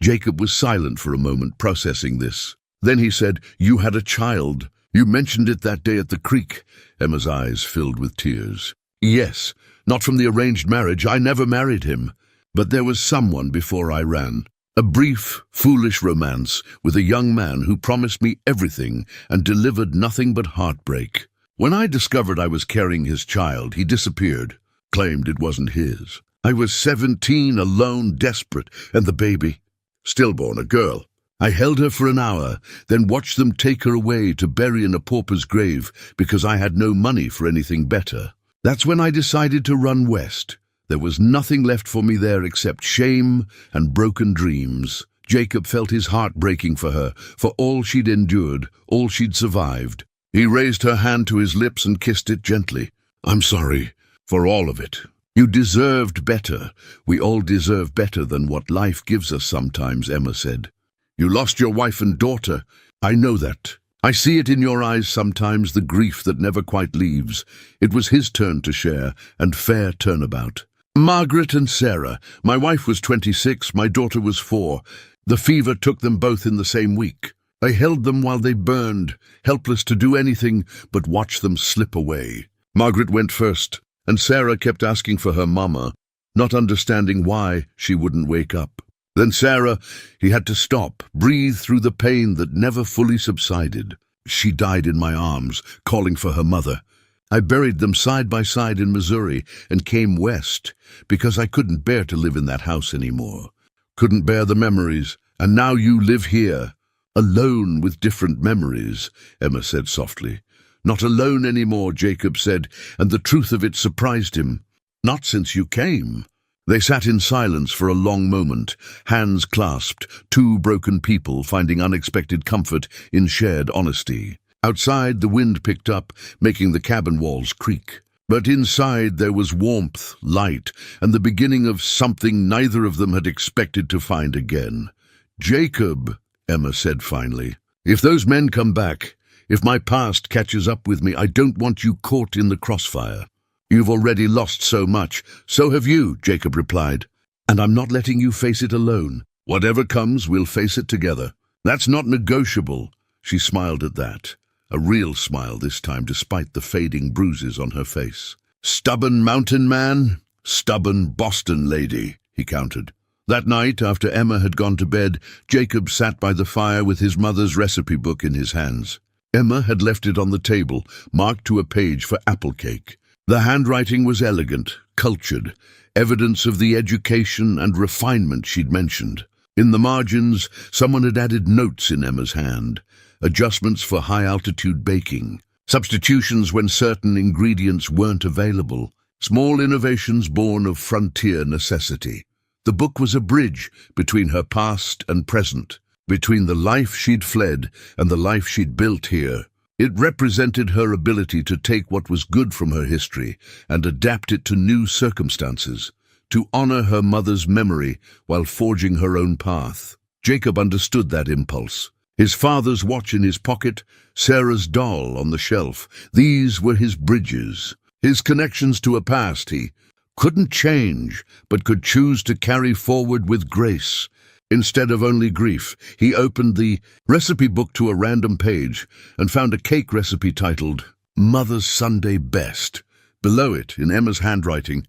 Speaker 1: Jacob was silent for a moment, processing this. Then he said, "You had a child. You mentioned it that day at the creek." Emma's eyes filled with tears. "Yes, not from the arranged marriage. I never married him. But there was someone before I ran. A brief, foolish romance with a young man who promised me everything and delivered nothing but heartbreak. When I discovered I was carrying his child, he disappeared, claimed it wasn't his. I was 17, alone, desperate, and the baby, stillborn, a girl. I held her for an hour, then watched them take her away to bury in a pauper's grave because I had no money for anything better. That's when I decided to run west. There was nothing left for me there except shame and broken dreams. Jacob felt his heart breaking for her, for all she'd endured, all she'd survived. He raised her hand to his lips and kissed it gently. I'm sorry for all of it. You deserved better. We all deserve better than what life gives us sometimes, Emma said. You lost your wife and daughter. I know that. I see it in your eyes sometimes, the grief that never quite leaves. It was his turn to share, and fair turnabout. Margaret and Sarah. My wife was 26, my daughter was 4. The fever took them both in the same week. I held them while they burned, helpless to do anything but watch them slip away. Margaret went first, and Sarah kept asking for her mama, not understanding why she wouldn't wake up. Then Sarah, he had to stop, breathe through the pain that never fully subsided. She died in my arms, calling for her mother. I buried them side by side in Missouri and came west because I couldn't bear to live in that house anymore. Couldn't bear the memories, and now you live here, alone with different memories, Emma said softly. Not alone anymore, Jacob said, and the truth of it surprised him. Not since you came. They sat in silence for a long moment, hands clasped, two broken people finding unexpected comfort in shared honesty. Outside, the wind picked up, making the cabin walls creak. But inside there was warmth, light, and the beginning of something neither of them had expected to find again. Jacob, Emma said finally, if those men come back, if my past catches up with me, I don't want you caught in the crossfire. You've already lost so much. So have you, Jacob replied. And I'm not letting you face it alone. Whatever comes, we'll face it together. That's not negotiable. She smiled at that. A real smile this time, despite the fading bruises on her face. Stubborn mountain man, stubborn Boston lady, he countered. That night, after Emma had gone to bed, Jacob sat by the fire with his mother's recipe book in his hands. Emma had left it on the table, marked to a page for apple cake. The handwriting was elegant, cultured, evidence of the education and refinement she'd mentioned. In the margins, someone had added notes in Emma's hand, adjustments for high-altitude baking, substitutions when certain ingredients weren't available, small innovations born of frontier necessity. The book was a bridge between her past and present, between the life she'd fled and the life she'd built here. It represented her ability to take what was good from her history and adapt it to new circumstances, to honor her mother's memory while forging her own path. Jacob understood that impulse. His father's watch in his pocket, Sarah's doll on the shelf. These were his bridges, his connections to a past he couldn't change, but could choose to carry forward with grace. Instead of only grief, he opened the recipe book to a random page and found a cake recipe titled Mother's Sunday Best. Below it, in Emma's handwriting,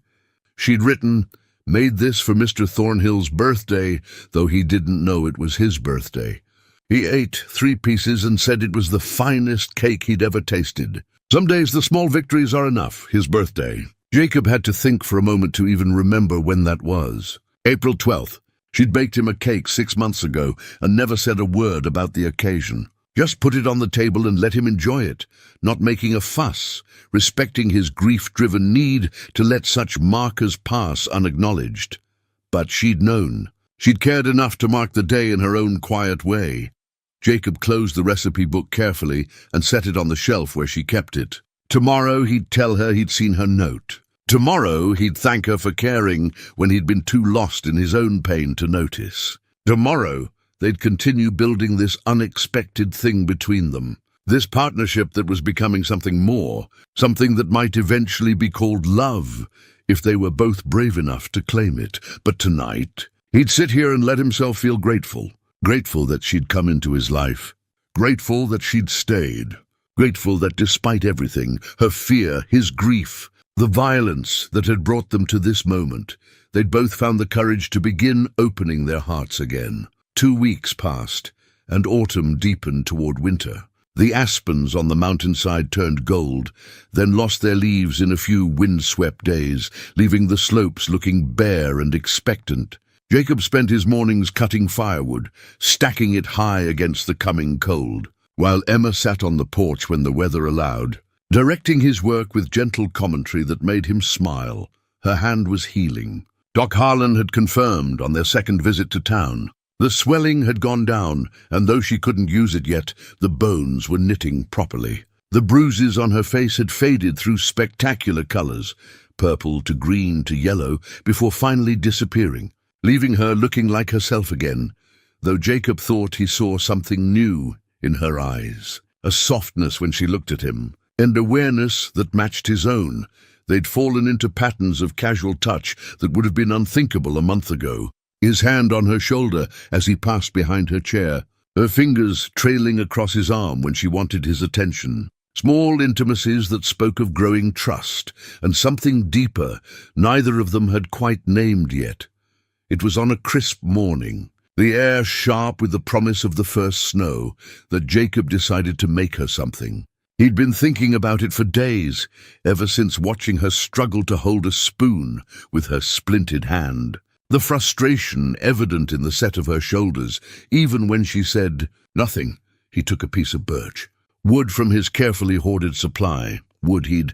Speaker 1: she'd written, "Made this for Mr. Thornhill's birthday, though he didn't know it was his birthday. He ate 3 pieces and said it was the finest cake he'd ever tasted. Some days the small victories are enough, his birthday." Jacob had to think for a moment to even remember when that was. April 12th. She'd baked him a cake 6 months ago and never said a word about the occasion. Just put it on the table and let him enjoy it, not making a fuss, respecting his grief-driven need to let such markers pass unacknowledged. But she'd known. She'd cared enough to mark the day in her own quiet way. Jacob closed the recipe book carefully and set it on the shelf where she kept it. Tomorrow he'd tell her he'd seen her note. Tomorrow he'd thank her for caring when he'd been too lost in his own pain to notice. Tomorrow they'd continue building this unexpected thing between them. This partnership that was becoming something more, something that might eventually be called love, if they were both brave enough to claim it. But tonight, he'd sit here and let himself feel grateful. Grateful that she'd come into his life. Grateful that she'd stayed. Grateful that despite everything, her fear, his grief, the violence that had brought them to this moment, they'd both found the courage to begin opening their hearts again. 2 weeks passed, and autumn deepened toward winter. The aspens on the mountainside turned gold, then lost their leaves in a few wind-swept days, leaving the slopes looking bare and expectant. Jacob spent his mornings cutting firewood, stacking it high against the coming cold, while Emma sat on the porch when the weather allowed, directing his work with gentle commentary that made him smile. Her hand was healing. Doc Harlan had confirmed on their second visit to town. The swelling had gone down, and though she couldn't use it yet, the bones were knitting properly. The bruises on her face had faded through spectacular colors, purple to green to yellow, before finally disappearing, leaving her looking like herself again, though Jacob thought he saw something new in her eyes. A softness when she looked at him, and awareness that matched his own. They'd fallen into patterns of casual touch that would have been unthinkable a month ago. His hand on her shoulder as he passed behind her chair, her fingers trailing across his arm when she wanted his attention. Small intimacies that spoke of growing trust, and something deeper neither of them had quite named yet. It was on a crisp morning, the air sharp with the promise of the first snow, that Jacob decided to make her something. He'd been thinking about it for days, ever since watching her struggle to hold a spoon with her splinted hand. The frustration evident in the set of her shoulders, even when she said, "Nothing." He took a piece of birch. Wood from his carefully hoarded supply, wood he'd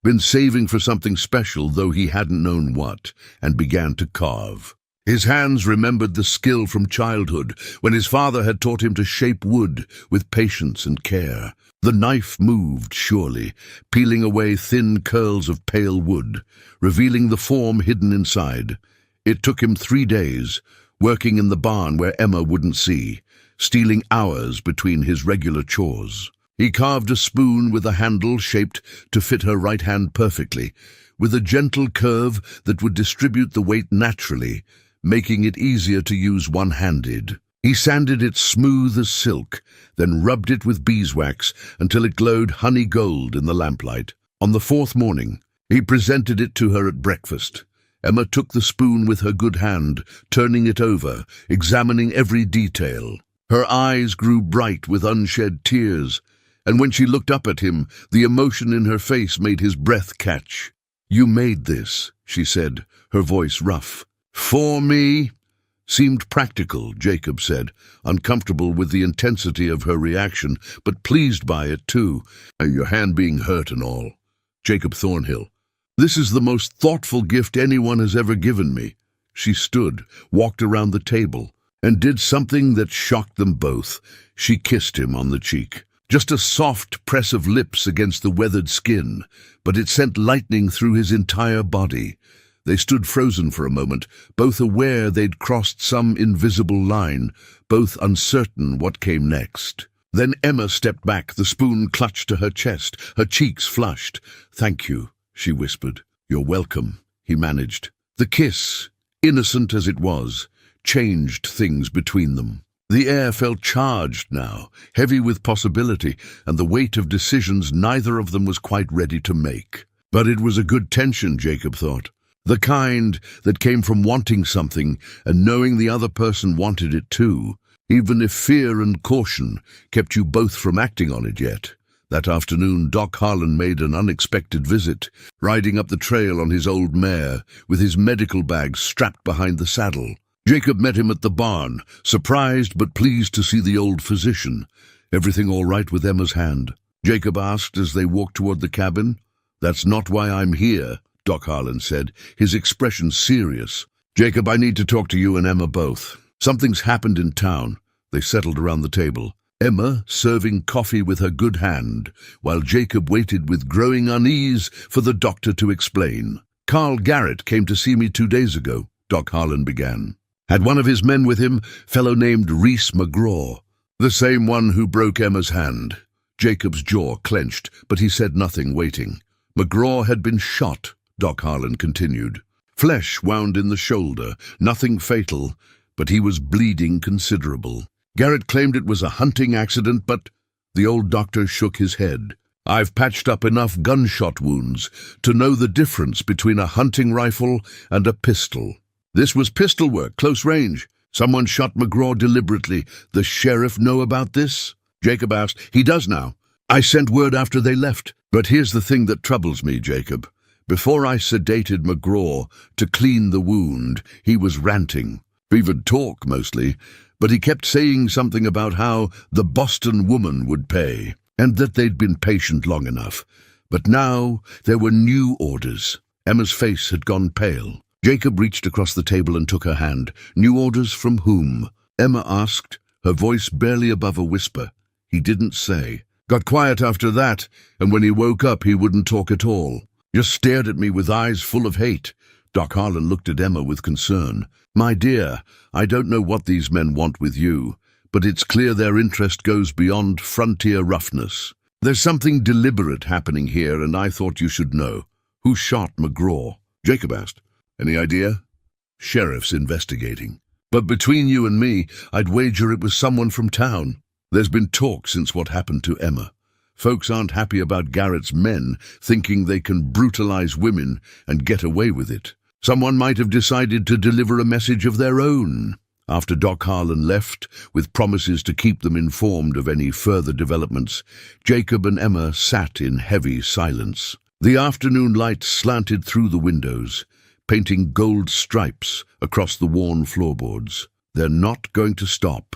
Speaker 1: been saving for something special, though he hadn't known what, and began to carve. His hands remembered the skill from childhood, when his father had taught him to shape wood with patience and care. The knife moved surely, peeling away thin curls of pale wood, revealing the form hidden inside. It took him 3 days, working in the barn where Emma wouldn't see, stealing hours between his regular chores. He carved a spoon with a handle shaped to fit her right hand perfectly, with a gentle curve that would distribute the weight naturally, making it easier to use one-handed. He sanded it smooth as silk, then rubbed it with beeswax until it glowed honey gold in the lamplight. On the 4th morning, he presented it to her at breakfast. Emma took the spoon with her good hand, turning it over, examining every detail. Her eyes grew bright with unshed tears, and when she looked up at him, the emotion in her face made his breath catch. "You made this," she said, her voice rough. "For me?" Seemed practical, Jacob said, uncomfortable with the intensity of her reaction, but pleased by it too. "Your hand being hurt and all." Jacob Thornhill. "This is the most thoughtful gift anyone has ever given me." She stood, walked around the table, and did something that shocked them both. She kissed him on the cheek. Just a soft press of lips against the weathered skin, but it sent lightning through his entire body. They stood frozen for a moment, both aware they'd crossed some invisible line, both uncertain what came next. Then Emma stepped back, the spoon clutched to her chest, her cheeks flushed. "Thank you," she whispered. "You're welcome," he managed. The kiss, innocent as it was, changed things between them. The air felt charged now, heavy with possibility, and the weight of decisions neither of them was quite ready to make. But it was a good tension, Jacob thought. The kind that came from wanting something and knowing the other person wanted it too, even if fear and caution kept you both from acting on it yet. That afternoon, Doc Harlan made an unexpected visit, riding up the trail on his old mare, with his medical bag strapped behind the saddle. Jacob met him at the barn, surprised but pleased to see the old physician. "Everything all right with Emma's hand?" Jacob asked as they walked toward the cabin. "That's not why I'm here," Doc Harlan said, his expression serious. "Jacob, I need to talk to you and Emma both. Something's happened in town." They settled around the table, Emma serving coffee with her good hand, while Jacob waited with growing unease for the doctor to explain. "Carl Garrett came to see me 2 days ago," Doc Harlan began. "Had one of his men with him, fellow named Reese McGraw, the same one who broke Emma's hand." Jacob's jaw clenched, but he said nothing, waiting. "McGraw had been shot," Doc Harlan continued. "Flesh wound in the shoulder, nothing fatal, but he was bleeding considerable. Garrett claimed it was a hunting accident, but—" The old doctor shook his head. "I've patched up enough gunshot wounds to know the difference between a hunting rifle and a pistol. This was pistol work, close range. Someone shot McGraw deliberately. The sheriff know about this?" Jacob asked. "He does now. I sent word after they left. But here's the thing that troubles me, Jacob. Before I sedated McGraw to clean the wound, he was ranting. Fevered talk, mostly, but he kept saying something about how the Boston woman would pay, and that they'd been patient long enough. But now there were new orders. Emma's face had gone pale. Jacob reached across the table and took her hand. New orders from whom? Emma asked, her voice barely above a whisper. He didn't say. Got quiet after that, and when he woke up he wouldn't talk at all. Just stared at me with eyes full of hate. Doc Harlan looked at Emma with concern. My dear, I don't know what these men want with you, but it's clear their interest goes beyond frontier roughness. There's something deliberate happening here, and I thought you should know. Who shot McGraw? Jacob asked. Any idea? Sheriff's investigating. But between you and me, I'd wager it was someone from town. There's been talk since what happened to Emma. Folks aren't happy about Garrett's men, thinking they can brutalize women and get away with it. Someone might have decided to deliver a message of their own. After Doc Harlan left, with promises to keep them informed of any further developments, Jacob and Emma sat in heavy silence. The afternoon light slanted through the windows, painting gold stripes across the worn floorboards. They're not going to stop,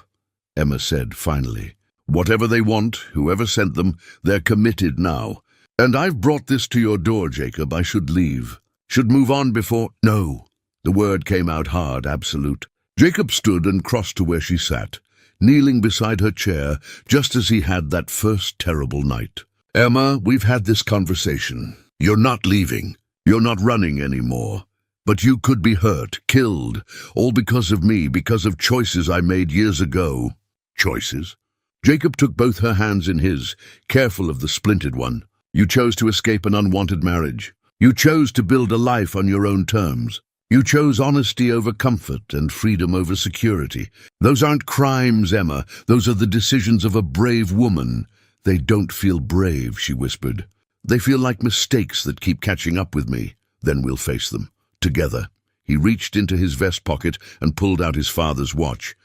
Speaker 1: Emma said finally. Whatever they want, whoever sent them, they're committed now. And I've brought this to your door, Jacob. I should leave. Should move on before— No. The word came out hard, absolute. Jacob stood and crossed to where she sat, kneeling beside her chair, just as he had that first terrible night. Emma, we've had this conversation. You're not leaving. You're not running anymore. But you could be hurt, killed, all because of me, because of choices I made years ago. Choices? Jacob took both her hands in his, careful of the splintered one. You chose to escape an unwanted marriage. You chose to build a life on your own terms. You chose honesty over comfort and freedom over security. Those aren't crimes, Emma. Those are the decisions of a brave woman. They don't feel brave, she whispered. They feel like mistakes that keep catching up with me. Then we'll face them. Together. He reached into his vest pocket and pulled out his father's watch,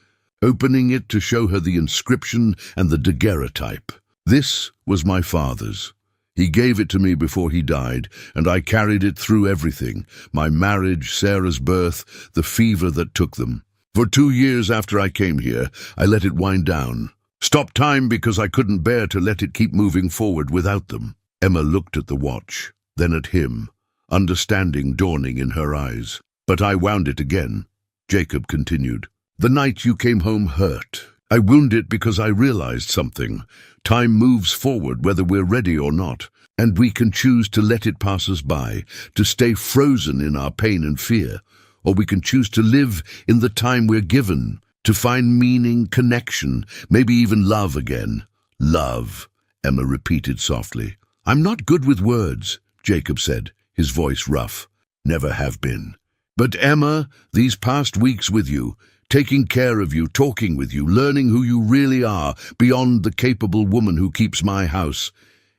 Speaker 1: opening it to show her the inscription and the daguerreotype. This was my father's. He gave it to me before he died, and I carried it through everything. My marriage, Sarah's birth, the fever that took them. For 2 years after I came here, I let it wind down. Stopped time because I couldn't bear to let it keep moving forward without them. Emma looked at the watch, then at him, understanding dawning in her eyes. But I wound it again. Jacob continued. The night you came home hurt. I wound it because I realized something. Time moves forward whether we're ready or not, and we can choose to let it pass us by, to stay frozen in our pain and fear, or we can choose to live in the time we're given, to find meaning, connection, maybe even love again. Love, Emma repeated softly. I'm not good with words, Jacob said, his voice rough. Never have been. But Emma, these past weeks with you, taking care of you, talking with you, learning who you really are, beyond the capable woman who keeps my house,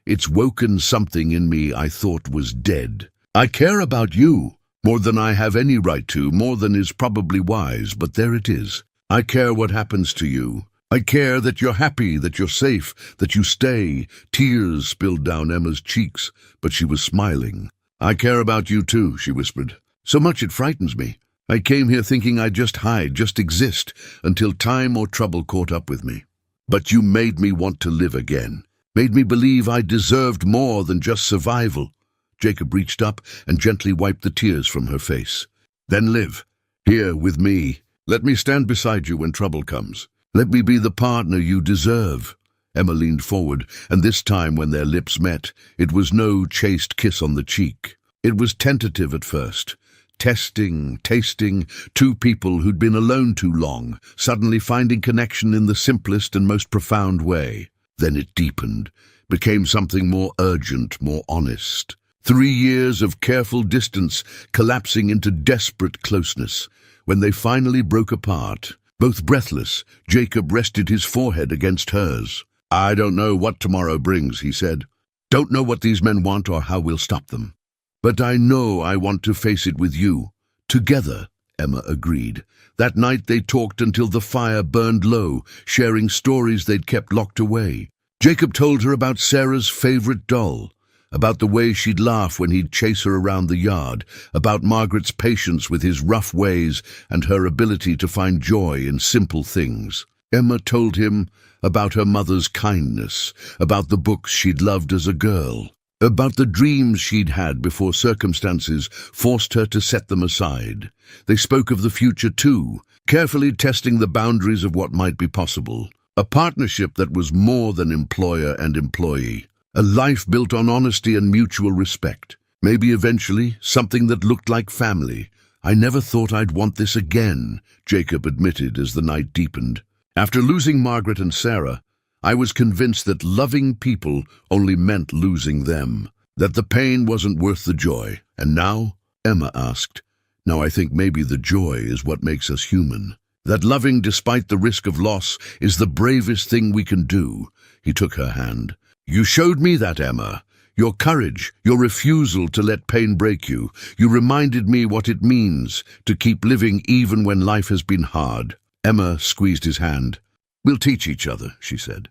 Speaker 1: it's woken something in me I thought was dead. I care about you, more than I have any right to, more than is probably wise, but there it is. I care what happens to you. I care that you're happy, that you're safe, that you stay. Tears spilled down Emma's cheeks, but she was smiling. I care about you too, she whispered. So much it frightens me. I came here thinking I'd just hide, just exist, until time or trouble caught up with me. But you made me want to live again, made me believe I deserved more than just survival. Jacob reached up and gently wiped the tears from her face. Then live, here with me. Let me stand beside you when trouble comes. Let me be the partner you deserve. Emma leaned forward, and this time when their lips met, it was no chaste kiss on the cheek. It was tentative at first. Testing, tasting, two people who'd been alone too long, suddenly finding connection in the simplest and most profound way. Then it deepened, became something more urgent, more honest. 3 years of careful distance collapsing into desperate closeness. When they finally broke apart, both breathless, Jacob rested his forehead against hers. I don't know what tomorrow brings, he said. Don't know what these men want or how we'll stop them. But I know I want to face it with you. Together, Emma agreed. That night they talked until the fire burned low, sharing stories they'd kept locked away. Jacob told her about Sarah's favorite doll, about the way she'd laugh when he'd chase her around the yard, about Margaret's patience with his rough ways and her ability to find joy in simple things. Emma told him about her mother's kindness, about the books she'd loved as a girl, about the dreams she'd had before circumstances forced her to set them aside. They spoke of the future too, carefully testing the boundaries of what might be possible. A partnership that was more than employer and employee. A life built on honesty and mutual respect. Maybe eventually something that looked like family. "I never thought I'd want this again," Jacob admitted as the night deepened. "After losing Margaret and Sarah, I was convinced that loving people only meant losing them, that the pain wasn't worth the joy. And now?" Emma asked. "Now I think maybe the joy is what makes us human. That loving despite the risk of loss is the bravest thing we can do." He took her hand. "You showed me that, Emma. Your courage, your refusal to let pain break you. You reminded me what it means to keep living even when life has been hard." Emma squeezed his hand. "We'll teach each other," she said.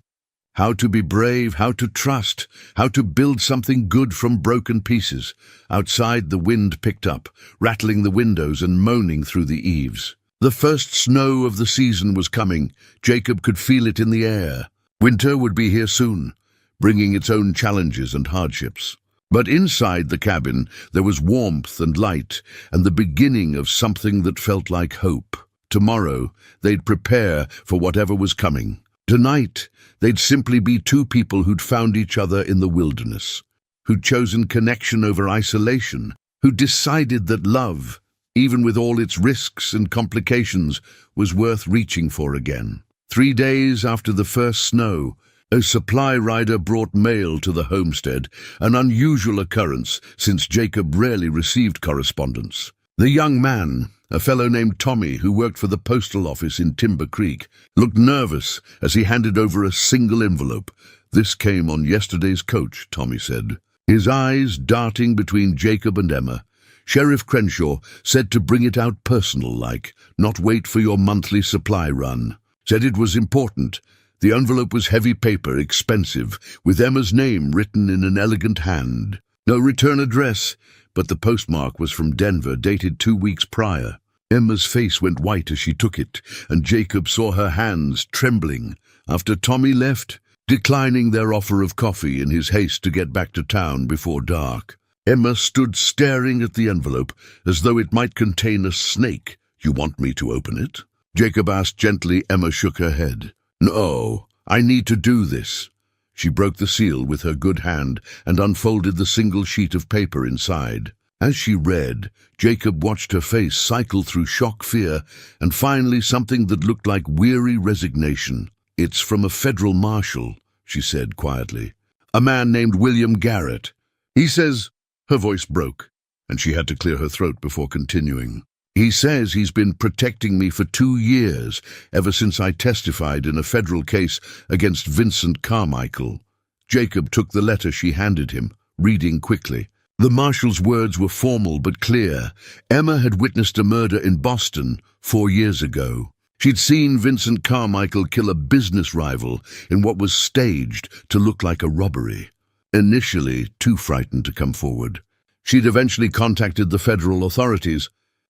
Speaker 1: "How to be brave, how to trust, how to build something good from broken pieces." Outside, the wind picked up, rattling the windows and moaning through the eaves. The first snow of the season was coming. Jacob could feel it in the air. Winter would be here soon, bringing its own challenges and hardships. But inside the cabin, there was warmth and light, and the beginning of something that felt like hope. Tomorrow, they'd prepare for whatever was coming. Tonight, they'd simply be two people who'd found each other in the wilderness, who'd chosen connection over isolation, who'd decided that love, even with all its risks and complications, was worth reaching for again. 3 days after the first snow, a supply rider brought mail to the homestead, an unusual occurrence since Jacob rarely received correspondence. The young man, a fellow named Tommy who worked for the postal office in Timber Creek, looked nervous as he handed over a single envelope. "This came on yesterday's coach," Tommy said, his eyes darting between Jacob and Emma. "Sheriff Crenshaw said to bring it out personal-like, not wait for your monthly supply run. Said it was important." The envelope was heavy paper, expensive, with Emma's name written in an elegant hand. No return address, but the postmark was from Denver, dated 2 weeks prior. Emma's face went white as she took it, and Jacob saw her hands trembling. After Tommy left, declining their offer of coffee in his haste to get back to town before dark, Emma stood staring at the envelope as though it might contain a snake. "You want me to open it?" Jacob asked gently. Emma shook her head. "No, I need to do this." She broke the seal with her good hand and unfolded the single sheet of paper inside. As she read, Jacob watched her face cycle through shock, fear, and finally something that looked like weary resignation. "It's from a federal marshal," she said quietly. "A man named William Garrett. He says—" Her voice broke, and she had to clear her throat before continuing. "He says he's been protecting me for 2 years, ever since I testified in a federal case against Vincent Carmichael." Jacob took the letter she handed him, reading quickly. The marshal's words were formal but clear. Emma had witnessed a murder in Boston 4 years ago. She'd seen Vincent Carmichael kill a business rival in what was staged to look like a robbery. Initially too frightened to come forward, she'd eventually contacted the federal authorities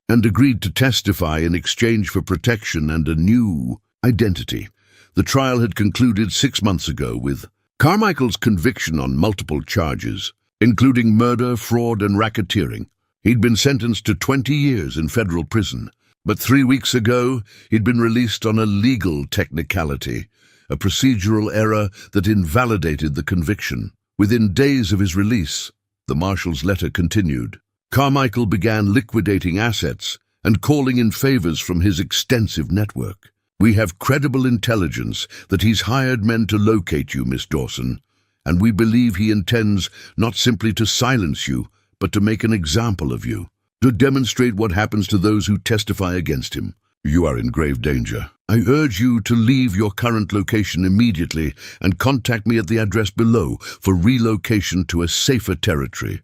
Speaker 1: and agreed to testify in exchange for protection and a new identity. The trial had concluded 6 months ago with Carmichael's conviction on multiple charges, including murder, fraud, and racketeering. He'd been sentenced to 20 years in federal prison, but 3 weeks ago he'd been released on a legal technicality, a procedural error that invalidated the conviction. Within days of his release, the marshal's letter continued. Carmichael began liquidating assets and calling in favors from his extensive network. "We have credible intelligence that he's hired men to locate you, Miss Dawson, and we believe he intends not simply to silence you, but to make an example of you, to demonstrate what happens to those who testify against him. You are in grave danger. I urge you to leave your current location immediately and contact me at the address below for relocation to a safer territory."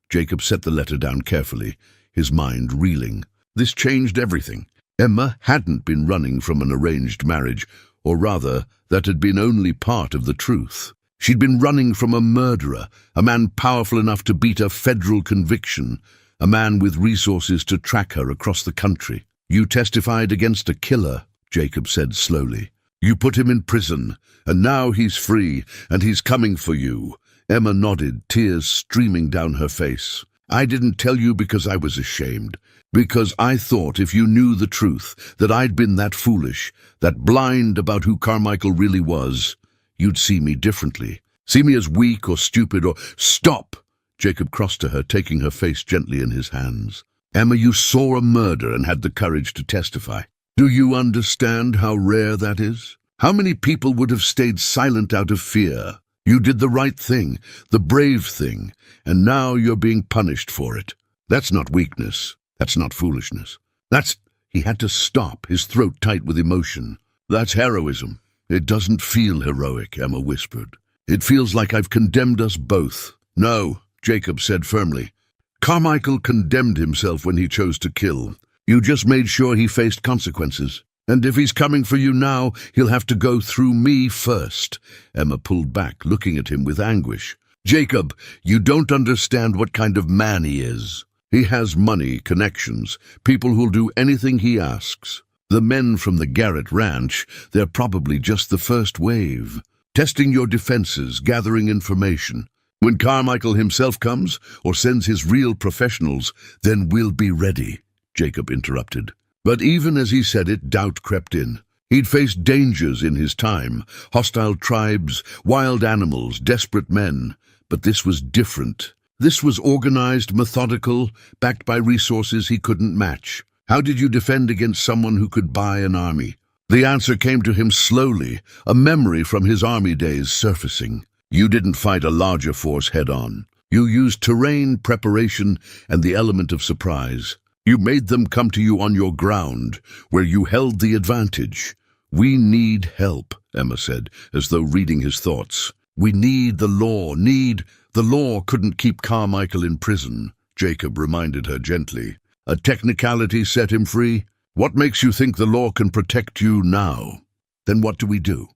Speaker 1: Jacob set the letter down carefully, his mind reeling. This changed everything. Emma hadn't been running from an arranged marriage, or rather, that had been only part of the truth. She'd been running from a murderer, a man powerful enough to beat a federal conviction, a man with resources to track her across the country. "You testified against a killer," Jacob said slowly. "You put him in prison, and now he's free, and he's coming for you." Emma nodded, tears streaming down her face. "I didn't tell you because I was ashamed. Because I thought if you knew the truth, that I'd been that foolish, that blind about who Carmichael really was, you'd see me differently. See me as weak or stupid or—" "Stop!" Jacob crossed to her, taking her face gently in his hands. "Emma, you saw a murder and had the courage to testify. Do you understand how rare that is? How many people would have stayed silent out of fear? You did the right thing, the brave thing, and now you're being punished for it. That's not weakness. That's not foolishness. That's—" He had to stop, his throat tight with emotion. "That's heroism." "It doesn't feel heroic," Emma whispered. "It feels like I've condemned us both." "No," Jacob said firmly. "Carmichael condemned himself when he chose to kill. You just made sure he faced consequences. And if he's coming for you now, he'll have to go through me first." Emma pulled back, looking at him with anguish. "Jacob, you don't understand what kind of man he is. He has money, connections, people who'll do anything he asks. The men from the Garrett Ranch, they're probably just the first wave, testing your defenses, gathering information. When Carmichael himself comes, or sends his real professionals, then we'll be ready," Jacob interrupted. But even as he said it, doubt crept in. He'd faced dangers in his time, hostile tribes, wild animals, desperate men. But this was different. This was organized, methodical, backed by resources he couldn't match. How did you defend against someone who could buy an army? The answer came to him slowly, a memory from his army days surfacing. You didn't fight a larger force head-on. You used terrain, preparation, and the element of surprise. You made them come to you on your ground, where you held the advantage. "We need help," Emma said, as though reading his thoughts. "We need the law, The law couldn't keep Carmichael in prison," Jacob reminded her gently. "A technicality set him free. What makes you think the law can protect you now? Then what do we do?"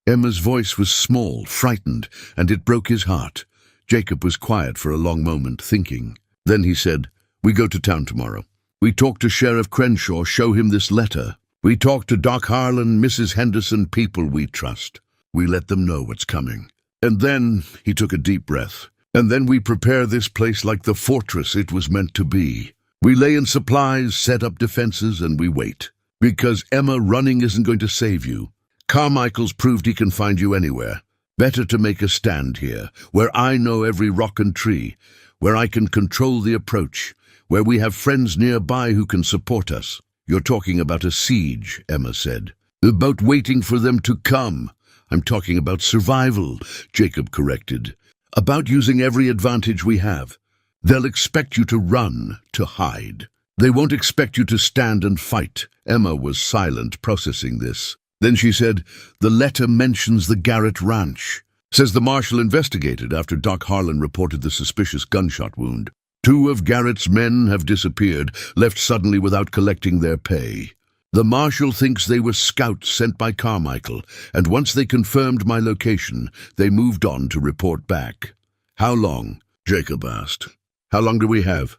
Speaker 1: Emma's voice was small, frightened, and it broke his heart. Jacob was quiet for a long moment, thinking. Then he said, "We go to town tomorrow. We talk to Sheriff Crenshaw, show him this letter. We talk to Doc Harlan, Mrs. Henderson, people we trust. We let them know what's coming. And then," he took a deep breath, "and then we prepare this place like the fortress it was meant to be. We lay in supplies, set up defenses, and we wait. Because, Emma, running isn't going to save you. Carmichael's proved he can find you anywhere. Better to make a stand here, where I know every rock and tree, where I can control the approach, where we have friends nearby who can support us." "You're talking about a siege," Emma said. "About waiting for them to come." "I'm talking about survival," Jacob corrected. "About using every advantage we have. They'll expect you to run, to hide. They won't expect you to stand and fight." Emma was silent, processing this. Then she said, "The letter mentions the Garrett Ranch. Says the marshal investigated after Doc Harlan reported the suspicious gunshot wound. 2 of Garrett's men have disappeared, left suddenly without collecting their pay. The marshal thinks they were scouts sent by Carmichael, and once they confirmed my location, they moved on to report back." "How long?" Jacob asked. "How long do we have?"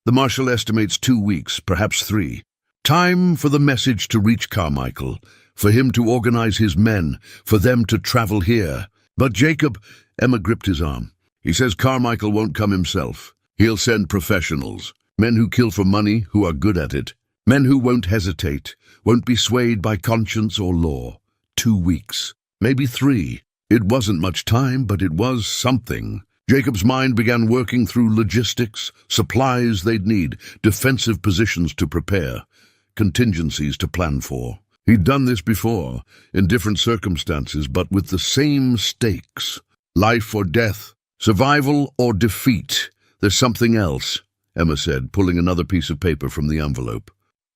Speaker 1: "The marshal estimates 2 weeks, perhaps 3. Time for the message to reach Carmichael, for him to organize his men, for them to travel here." "But Jacob," Emma gripped his arm, "he says Carmichael won't come himself. He'll send professionals, men who kill for money, who are good at it. Men who won't hesitate, won't be swayed by conscience or law. 2 weeks, maybe 3. It wasn't much time, but it was something. Jacob's mind began working through logistics, supplies they'd need, defensive positions to prepare, contingencies to plan for. He'd done this before, in different circumstances, but with the same stakes. Life or death, survival or defeat. "There's something else," Emma said, pulling another piece of paper from the envelope.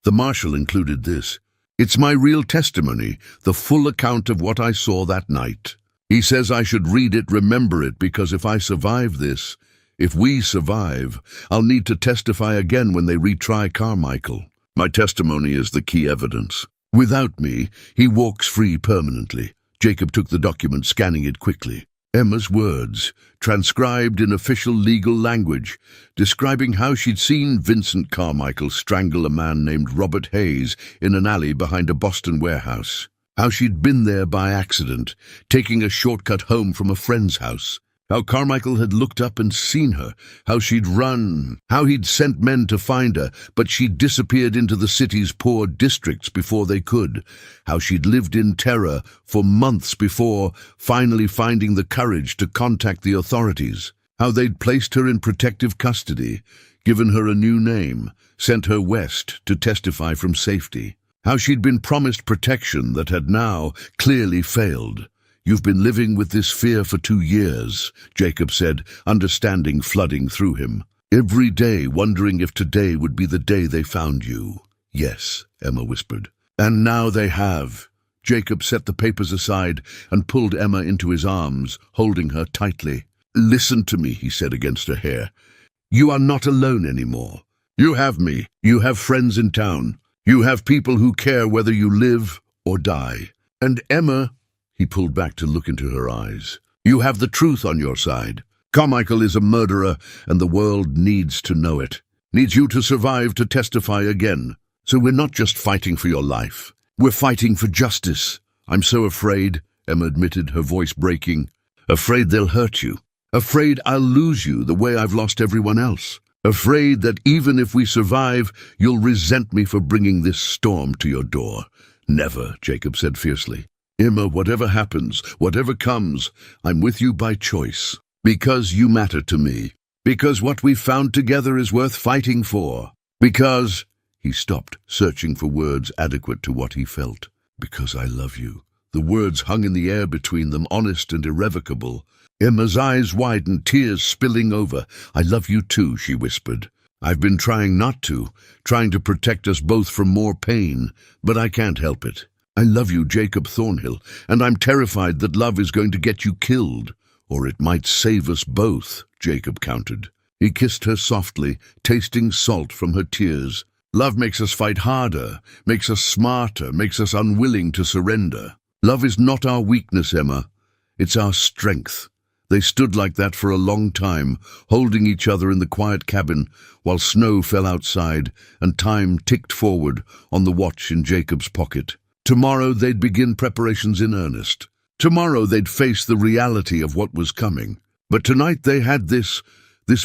Speaker 1: The marshal included this. "It's my real testimony, the full account of what I saw that night. He says I should read it, remember it, because if I survive this, if we survive, I'll need to testify again when they retry Carmichael. My testimony is the key evidence. Without me, he walks free permanently." Jacob took the document, scanning it quickly. Emma's words, transcribed in official legal language, describing how she'd seen Vincent Carmichael strangle a man named Robert Hayes in an alley behind a Boston warehouse. How she'd been there by accident, taking a shortcut home from a friend's house. How Carmichael had looked up and seen her, how she'd run, how he'd sent men to find her, but she'd disappeared into the city's poor districts before they could, how she'd lived in terror for months before finally finding the courage to contact the authorities, how they'd placed her in protective custody, given her a new name, sent her west to testify from safety, how she'd been promised protection that had now clearly failed. "You've been living with this fear for 2 years," Jacob said, understanding flooding through him. "Every day wondering if today would be the day they found you." "Yes," Emma whispered. "And now they have." Jacob set the papers aside and pulled Emma into his arms, holding her tightly. "Listen to me," he said against her hair. "You are not alone anymore. You have me. You have friends in town. You have people who care whether you live or die. And Emma," he pulled back to look into her eyes, "you have the truth on your side. Carmichael is a murderer, and the world needs to know it. Needs you to survive to testify again. So we're not just fighting for your life. We're fighting for justice." "I'm so afraid," Emma admitted, her voice breaking. "Afraid they'll hurt you. Afraid I'll lose you the way I've lost everyone else. Afraid that even if we survive, you'll resent me for bringing this storm to your door." "Never," Jacob said fiercely. "Emma, whatever happens, whatever comes, I'm with you by choice. Because you matter to me. Because what we've found together is worth fighting for. Because—" He stopped, searching for words adequate to what he felt. "Because I love you." The words hung in the air between them, honest and irrevocable. Emma's eyes widened, tears spilling over. "I love you too," she whispered. "I've been trying not to, trying to protect us both from more pain, but I can't help it. I love you, Jacob Thornhill, and I'm terrified that love is going to get you killed. Or it might save us both," Jacob countered. He kissed her softly, tasting salt from her tears. "Love makes us fight harder, makes us smarter, makes us unwilling to surrender. Love is not our weakness, Emma. It's our strength." They stood like that for a long time, holding each other in the quiet cabin, while snow fell outside and time ticked forward on the watch in Jacob's pocket. Tomorrow they'd begin preparations in earnest. Tomorrow they'd face the reality of what was coming. But tonight they had this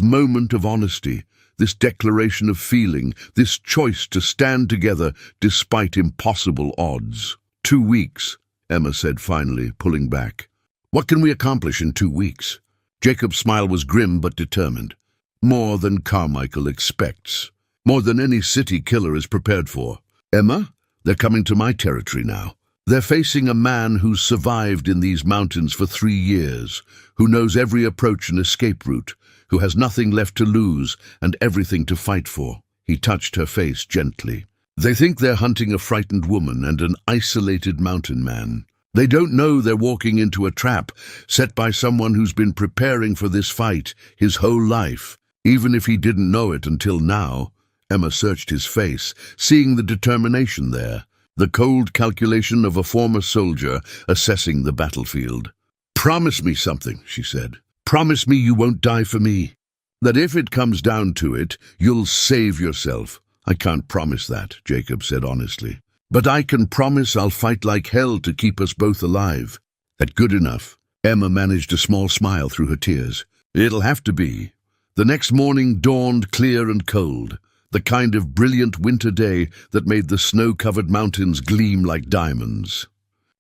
Speaker 1: moment of honesty, this declaration of feeling, this choice to stand together despite impossible odds. 2 weeks, Emma said finally, pulling back. "What can we accomplish in 2 weeks?" Jacob's smile was grim but determined. "More than Carmichael expects. More than any city killer is prepared for. Emma, they're coming to my territory now. They're facing a man who's survived in these mountains for 3 years, who knows every approach and escape route, who has nothing left to lose and everything to fight for." He touched her face gently. "They think they're hunting a frightened woman and an isolated mountain man. They don't know they're walking into a trap set by someone who's been preparing for this fight his whole life, even if he didn't know it until now." Emma searched his face, seeing the determination there, the cold calculation of a former soldier assessing the battlefield. "Promise me something," she said. "Promise me you won't die for me. That if it comes down to it, you'll save yourself." "I can't promise that," Jacob said honestly. "But I can promise I'll fight like hell to keep us both alive." "That good enough?" Emma managed a small smile through her tears. "It'll have to be." The next morning dawned clear and cold, the kind of brilliant winter day that made the snow-covered mountains gleam like diamonds.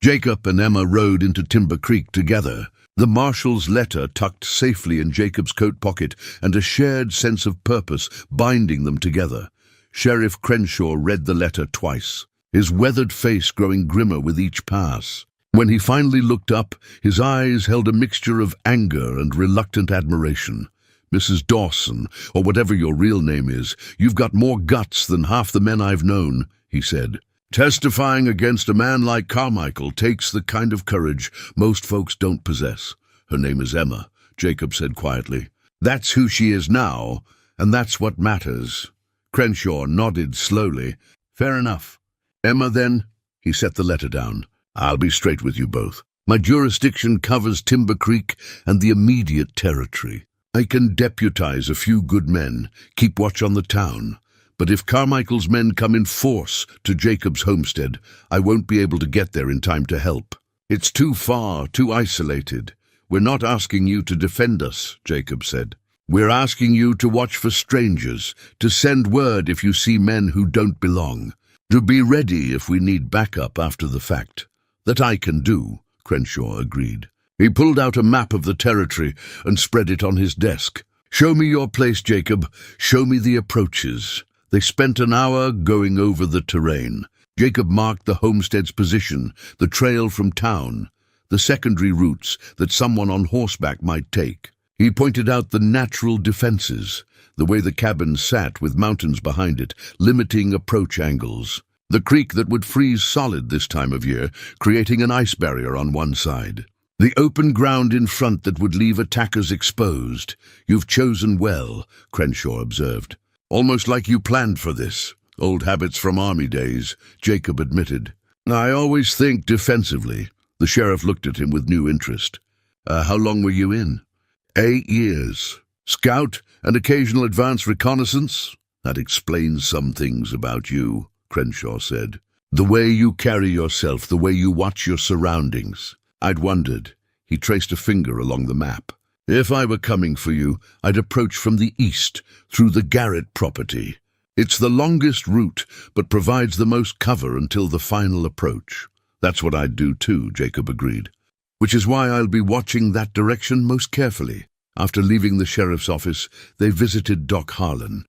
Speaker 1: Jacob and Emma rode into Timber Creek together, the marshal's letter tucked safely in Jacob's coat pocket and a shared sense of purpose binding them together. Sheriff Crenshaw read the letter twice, his weathered face growing grimmer with each pass. When he finally looked up, his eyes held a mixture of anger and reluctant admiration. "Mrs. Dawson, or whatever your real name is, you've got more guts than half the men I've known," he said. "Testifying against a man like Carmichael takes the kind of courage most folks don't possess." "Her name is Emma," Jacob said quietly. "That's who she is now, and that's what matters." Crenshaw nodded slowly. "Fair enough. Emma, then?" He set the letter down. "I'll be straight with you both. My jurisdiction covers Timber Creek and the immediate territory. I can deputize a few good men, keep watch on the town. But if Carmichael's men come in force to Jacob's homestead, I won't be able to get there in time to help. It's too far, too isolated. We're not asking you to defend us, Jacob said. We're asking you to watch for strangers, to send word if you see men who don't belong, to be ready if we need backup after the fact. That I can do, Crenshaw agreed. He pulled out a map of the territory and spread it on his desk. Show me your place, Jacob. Show me the approaches. They spent an hour going over the terrain. Jacob marked the homestead's position, the trail from town, the secondary routes that someone on horseback might take. He pointed out the natural defenses, the way the cabin sat with mountains behind it, limiting approach angles. The creek that would freeze solid this time of year, creating an ice barrier on one side. The open ground in front that would leave attackers exposed. You've chosen well, Crenshaw observed. Almost like you planned for this. Old habits from army days, Jacob admitted. I always think defensively. The sheriff looked at him with new interest. How long were you in? 8 years. Scout and occasional advance reconnaissance? That explains some things about you, Crenshaw said. The way you carry yourself, the way you watch your surroundings. I'd wondered. He traced a finger along the map. If I were coming for you, I'd approach from the east, through the Garrett property. It's the longest route, but provides the most cover until the final approach. That's what I'd do too, Jacob agreed. Which is why I'll be watching that direction most carefully. After leaving the sheriff's office, they visited Doc Harlan.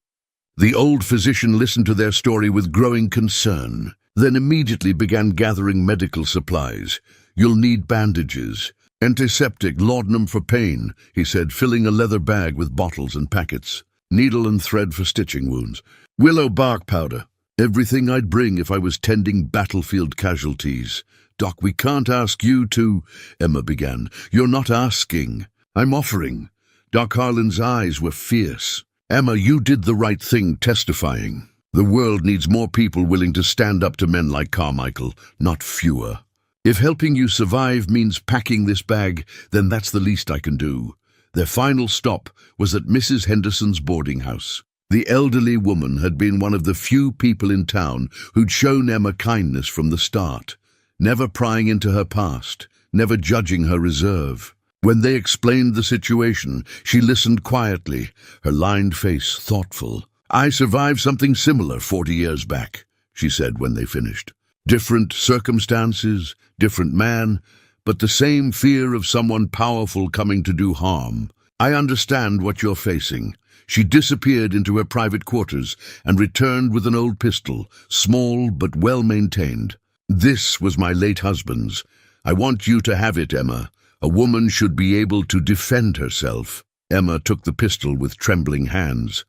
Speaker 1: The old physician listened to their story with growing concern, then immediately began gathering medical supplies. You'll need bandages. Antiseptic, laudanum for pain, he said, filling a leather bag with bottles and packets. Needle and thread for stitching wounds. Willow bark powder. Everything I'd bring if I was tending battlefield casualties. Doc, we can't ask you to... Emma began. You're not asking. I'm offering. Doc Harlan's eyes were fierce. Emma, you did the right thing testifying. The world needs more people willing to stand up to men like Carmichael, not fewer. If helping you survive means packing this bag, then that's the least I can do. Their final stop was at Mrs. Henderson's boarding house. The elderly woman had been one of the few people in town who'd shown Emma kindness from the start, never prying into her past, never judging her reserve. When they explained the situation, she listened quietly, her lined face thoughtful. I survived something similar 40 years back, she said when they finished. Different circumstances, different man, but the same fear of someone powerful coming to do harm. I understand what you're facing. She disappeared into her private quarters and returned with an old pistol, small but well-maintained. This was my late husband's. I want you to have it, Emma. A woman should be able to defend herself. Emma took the pistol with trembling hands.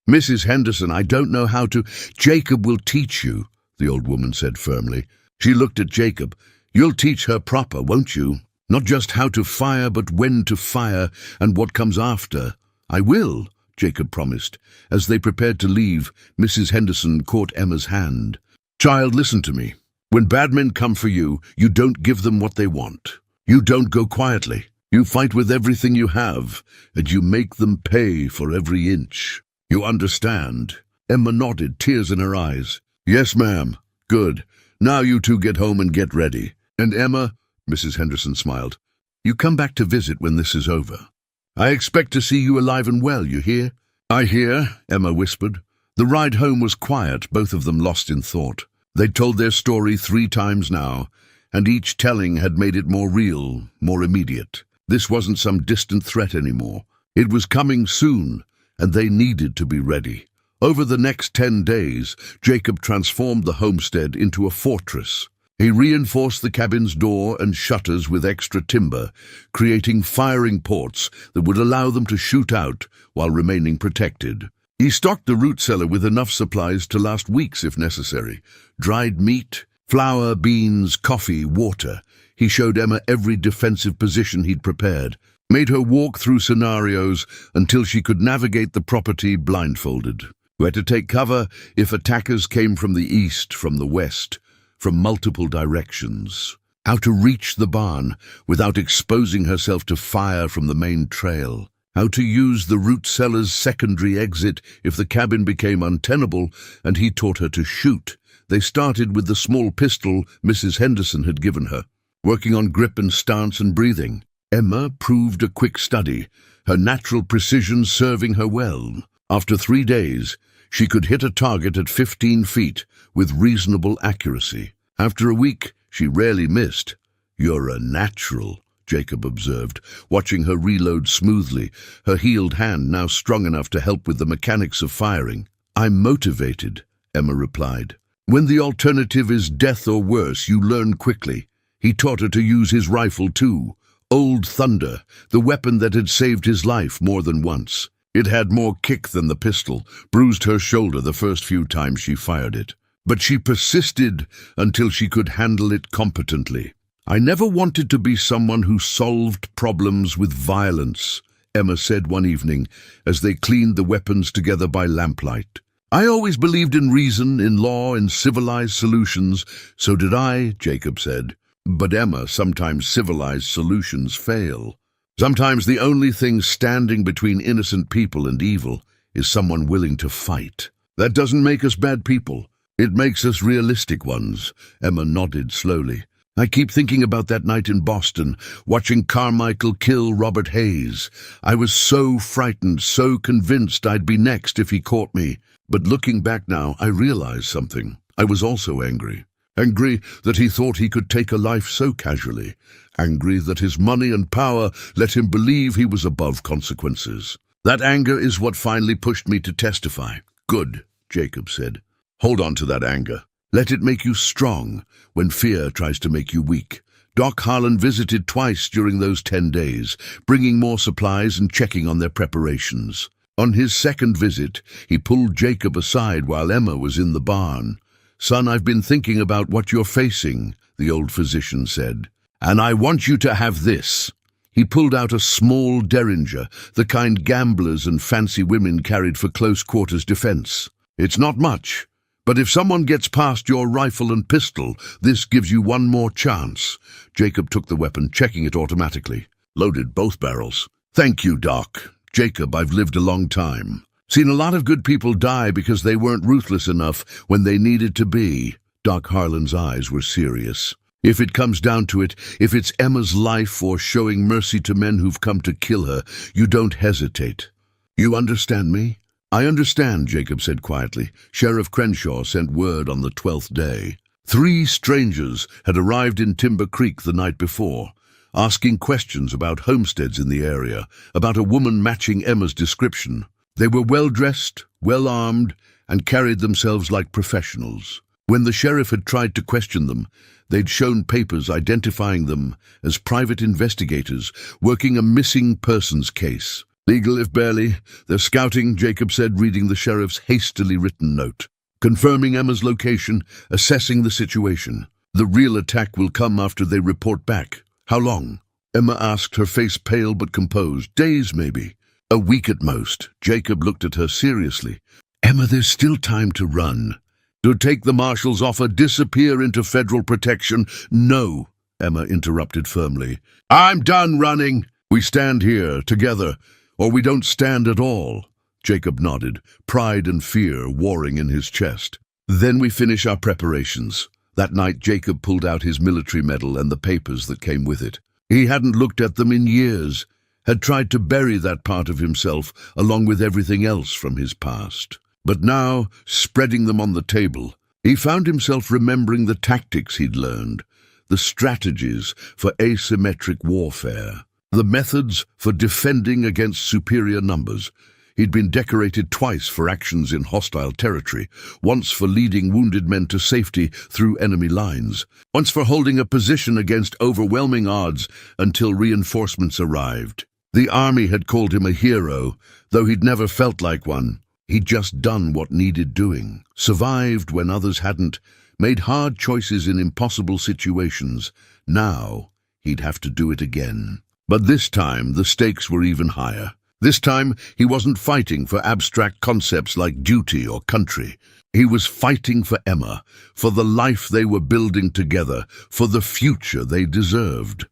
Speaker 1: Mrs. Henderson, I don't know how to... Jacob will teach you, the old woman said firmly. She looked at Jacob. You'll teach her proper, won't you? Not just how to fire, but when to fire and what comes after. I will, Jacob promised. As they prepared to leave, Mrs. Henderson caught Emma's hand. Child, listen to me. When bad men come for you, you don't give them what they want. You don't go quietly. You fight with everything you have, and you make them pay for every inch. You understand? Emma nodded, tears in her eyes. Yes, ma'am. Good. Now you two get home and get ready. And Emma, Mrs. Henderson smiled, you come back to visit when this is over. I expect to see you alive and well, you hear? I hear, Emma whispered. The ride home was quiet, both of them lost in thought. They'd told their story 3 times now, and each telling had made it more real, more immediate. This wasn't some distant threat anymore. It was coming soon, and they needed to be ready. Over the next 10 days, Jacob transformed the homestead into a fortress. He reinforced the cabin's door and shutters with extra timber, creating firing ports that would allow them to shoot out while remaining protected. He stocked the root cellar with enough supplies to last weeks if necessary. Dried meat, flour, beans, coffee, water. He showed Emma every defensive position he'd prepared, made her walk through scenarios until she could navigate the property blindfolded. Where to take cover if attackers came from the east, from the west, from multiple directions. how to reach the barn without exposing herself to fire from the main trail, how to use the root cellar's secondary exit if the cabin became untenable, and he taught her to shoot. They started with the small pistol Mrs. Henderson had given her, working on grip and stance and breathing. Emma proved a quick study, her natural precision serving her well. After 3 days, she could hit a target at 15 feet with reasonable accuracy. After a week, she rarely missed. "You're a natural," Jacob observed, watching her reload smoothly, her healed hand now strong enough to help with the mechanics of firing. "I'm motivated," Emma replied. "When the alternative is death or worse, you learn quickly." He taught her to use his rifle too, Old Thunder, the weapon that had saved his life more than once. It had more kick than the pistol, bruised her shoulder the first few times she fired it. But she persisted until she could handle it competently. "I never wanted to be someone who solved problems with violence," Emma said one evening as they cleaned the weapons together by lamplight. "I always believed in reason, in law, in civilized solutions." "So did I," Jacob said. "But Emma, sometimes civilized solutions fail. Sometimes the only thing standing between innocent people and evil is someone willing to fight. That doesn't make us bad people. It makes us realistic ones." Emma nodded slowly. "I keep thinking about that night in Boston, watching Carmichael kill Robert Hayes. I was so frightened, so convinced I'd be next if he caught me. But looking back now, I realize something. I was also angry. Angry that he thought he could take a life so casually. Angry that his money and power let him believe he was above consequences. That anger is what finally pushed me to testify." "Good," Jacob said. "Hold on to that anger. Let it make you strong when fear tries to make you weak." Doc Harlan visited twice during those 10 days, bringing more supplies and checking on their preparations. On his second visit, he pulled Jacob aside while Emma was in the barn. "Son, I've been thinking about what you're facing," the old physician said. "And I want you to have this." He pulled out a small derringer, the kind gamblers and fancy women carried for close-quarters defense. "It's not much, but if someone gets past your rifle and pistol, this gives you one more chance." Jacob took the weapon, checking it automatically. "Loaded both barrels." "Thank you, Doc. Jacob, I've lived a long time. Seen a lot of good people die because they weren't ruthless enough when they needed to be." Doc Harlan's eyes were serious. "If it comes down to it, if it's Emma's life or showing mercy to men who've come to kill her, you don't hesitate. You understand me?" "I understand," Jacob said quietly. Sheriff Crenshaw sent word on the 12th day. 3 strangers had arrived in Timber Creek the night before, asking questions about homesteads in the area, about a woman matching Emma's description. They were well-dressed, well-armed, and carried themselves like professionals. When the sheriff had tried to question them, they'd shown papers identifying them as private investigators working a missing persons case. "Legal, if barely. They're scouting," Jacob said, reading the sheriff's hastily written note. "Confirming Emma's location, assessing the situation. The real attack will come after they report back." "How long?" Emma asked, her face pale but composed. "Days, maybe." "A week at most." Jacob looked at her seriously. "Emma, there's still time to run." "To take the marshal's offer, disappear into federal protection?" "No," Emma interrupted firmly. "I'm done running. We stand here, together, or we don't stand at all." Jacob nodded, pride and fear warring in his chest. "Then we finish our preparations." That night, Jacob pulled out his military medal and the papers that came with it. He hadn't looked at them in years, had tried to bury that part of himself along with everything else from his past. But now, spreading them on the table, he found himself remembering the tactics he'd learned, the strategies for asymmetric warfare, the methods for defending against superior numbers. He'd been decorated twice for actions in hostile territory, once for leading wounded men to safety through enemy lines, once for holding a position against overwhelming odds until reinforcements arrived. The army had called him a hero, though he'd never felt like one. He'd just done what needed doing, survived when others hadn't, made hard choices in impossible situations. Now he'd have to do it again. But this time the stakes were even higher. This time he wasn't fighting for abstract concepts like duty or country. He was fighting for Emma, for the life they were building together, for the future they deserved.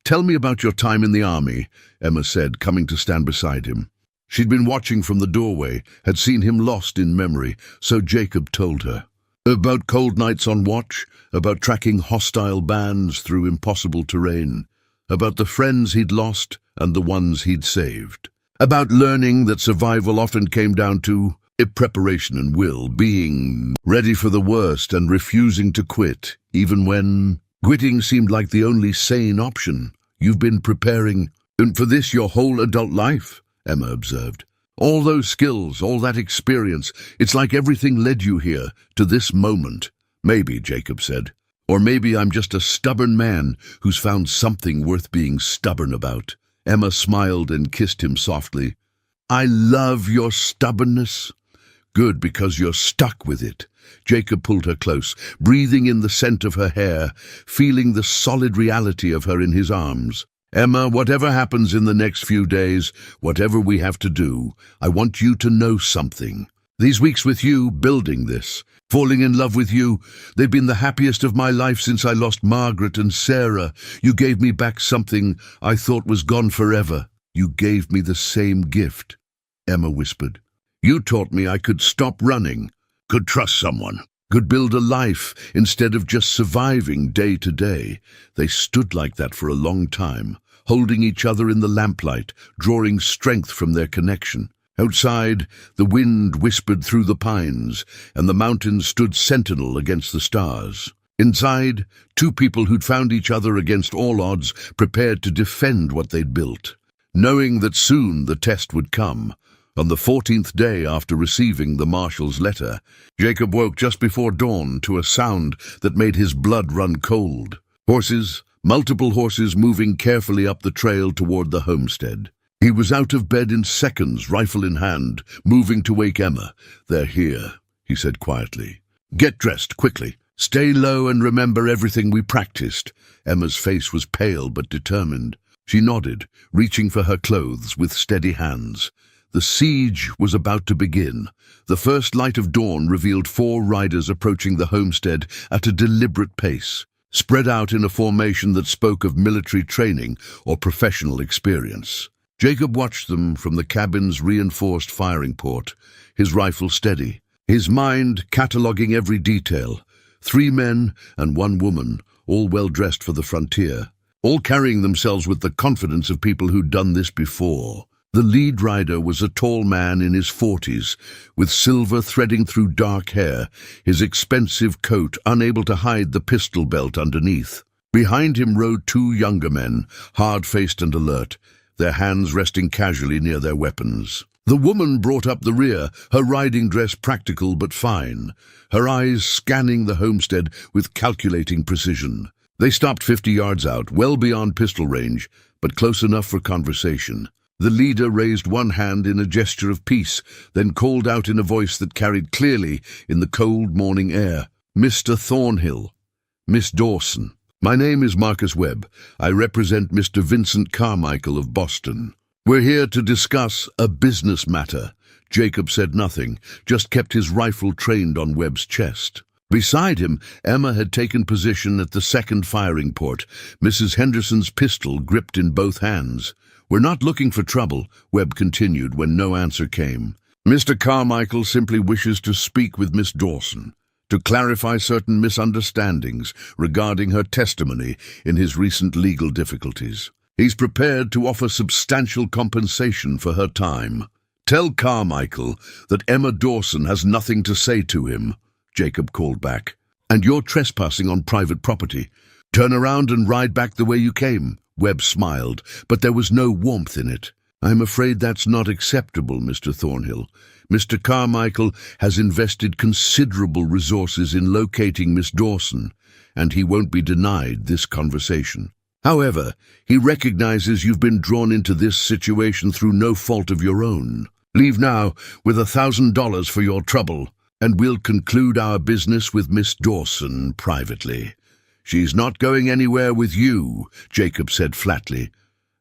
Speaker 1: "Tell me about your time in the army," Emma said, coming to stand beside him. She'd been watching from the doorway, had seen him lost in memory, so Jacob told her. About cold nights on watch, about tracking hostile bands through impossible terrain, about the friends he'd lost and the ones he'd saved, about learning that survival often came down to preparation and will, being ready for the worst and refusing to quit, even when quitting seemed like the only sane option. "You've been preparing for this your whole adult life," Emma observed. "All those skills, all that experience, it's like everything led you here, to this moment." "Maybe," Jacob said. "Or maybe I'm just a stubborn man who's found something worth being stubborn about." Emma smiled and kissed him softly. "I love your stubbornness." "Good, because you're stuck with it." Jacob pulled her close, breathing in the scent of her hair, feeling the solid reality of her in his arms. "Emma, whatever happens in the next few days, whatever we have to do, I want you to know something. These weeks with you, building this, falling in love with you, they've been the happiest of my life since I lost Margaret and Sarah. You gave me back something I thought was gone forever. You gave me the same gift," Emma whispered. "You taught me I could stop running, could trust someone, could build a life instead of just surviving day to day." They stood like that for a long time, holding each other in the lamplight, drawing strength from their connection. Outside, the wind whispered through the pines, and the mountains stood sentinel against the stars. Inside, two people who'd found each other against all odds, prepared to defend what they'd built, knowing that soon the test would come. On the 14th day after receiving the marshal's letter, Jacob woke just before dawn to a sound that made his blood run cold. Horses, multiple horses moving carefully up the trail toward the homestead. He was out of bed in seconds, rifle in hand, moving to wake Emma. "They're here," he said quietly. "Get dressed, quickly. Stay low and remember everything we practiced." Emma's face was pale but determined. She nodded, reaching for her clothes with steady hands. The siege was about to begin. The first light of dawn revealed 4 riders approaching the homestead at a deliberate pace, spread out in a formation that spoke of military training or professional experience. Jacob watched them from the cabin's reinforced firing port, his rifle steady, his mind cataloguing every detail. 3 men and 1 woman, all well-dressed for the frontier, all carrying themselves with the confidence of people who'd done this before. The lead rider was a tall man in his 40s, with silver threading through dark hair, his expensive coat unable to hide the pistol belt underneath. Behind him rode 2 younger men, hard-faced and alert, their hands resting casually near their weapons. The woman brought up the rear, her riding dress practical but fine, her eyes scanning the homestead with calculating precision. They stopped 50 yards out, well beyond pistol range, but close enough for conversation. The leader raised one hand in a gesture of peace, then called out in a voice that carried clearly in the cold morning air. "Mr. Thornhill, Miss Dawson. My name is Marcus Webb. I represent Mr. Vincent Carmichael of Boston. We're here to discuss a business matter." Jacob said nothing, just kept his rifle trained on Webb's chest. Beside him, Emma had taken position at the second firing port, Mrs. Henderson's pistol gripped in both hands. "We're not looking for trouble," Webb continued when no answer came. "Mr. Carmichael simply wishes to speak with Miss Dawson, to clarify certain misunderstandings regarding her testimony in his recent legal difficulties. He's prepared to offer substantial compensation for her time. Tell Carmichael that Emma Dawson has nothing to say to him," Jacob called back. "And you're trespassing on private property. Turn around and ride back the way you came." Webb smiled, but there was no warmth in it. "I'm afraid that's not acceptable, Mr. Thornhill. Mr. Carmichael has invested considerable resources in locating Miss Dawson, and he won't be denied this conversation. However, he recognizes you've been drawn into this situation through no fault of your own. Leave now with $1,000 for your trouble, and we'll conclude our business with Miss Dawson privately." "She's not going anywhere with you," Jacob said flatly.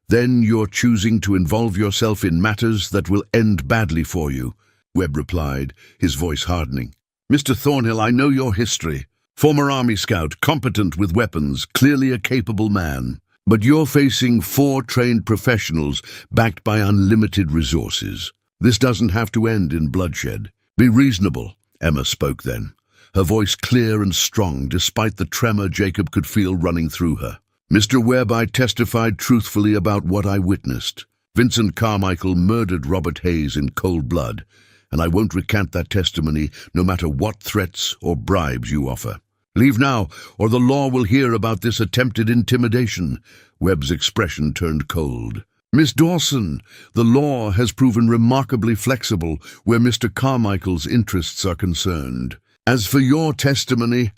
Speaker 1: "Then you're choosing to involve yourself in matters that will end badly for you," Webb replied, his voice hardening. Mr. Thornhill, I know your history. Former Army scout, competent with weapons, clearly a capable man. But you're facing 4 trained professionals backed by unlimited resources. This doesn't have to end in bloodshed. Be reasonable, Emma spoke then, her voice clear and strong despite the tremor Jacob could feel running through her. Mr. Webb, I testified truthfully about what I witnessed. Vincent Carmichael murdered Robert Hayes in cold blood, and I won't recant that testimony no matter what threats or bribes you offer. Leave now, or the law will hear about this attempted intimidation. Webb's expression turned cold. Miss Dawson, the law has proven remarkably flexible where Mr. Carmichael's interests are concerned. As for your testimony,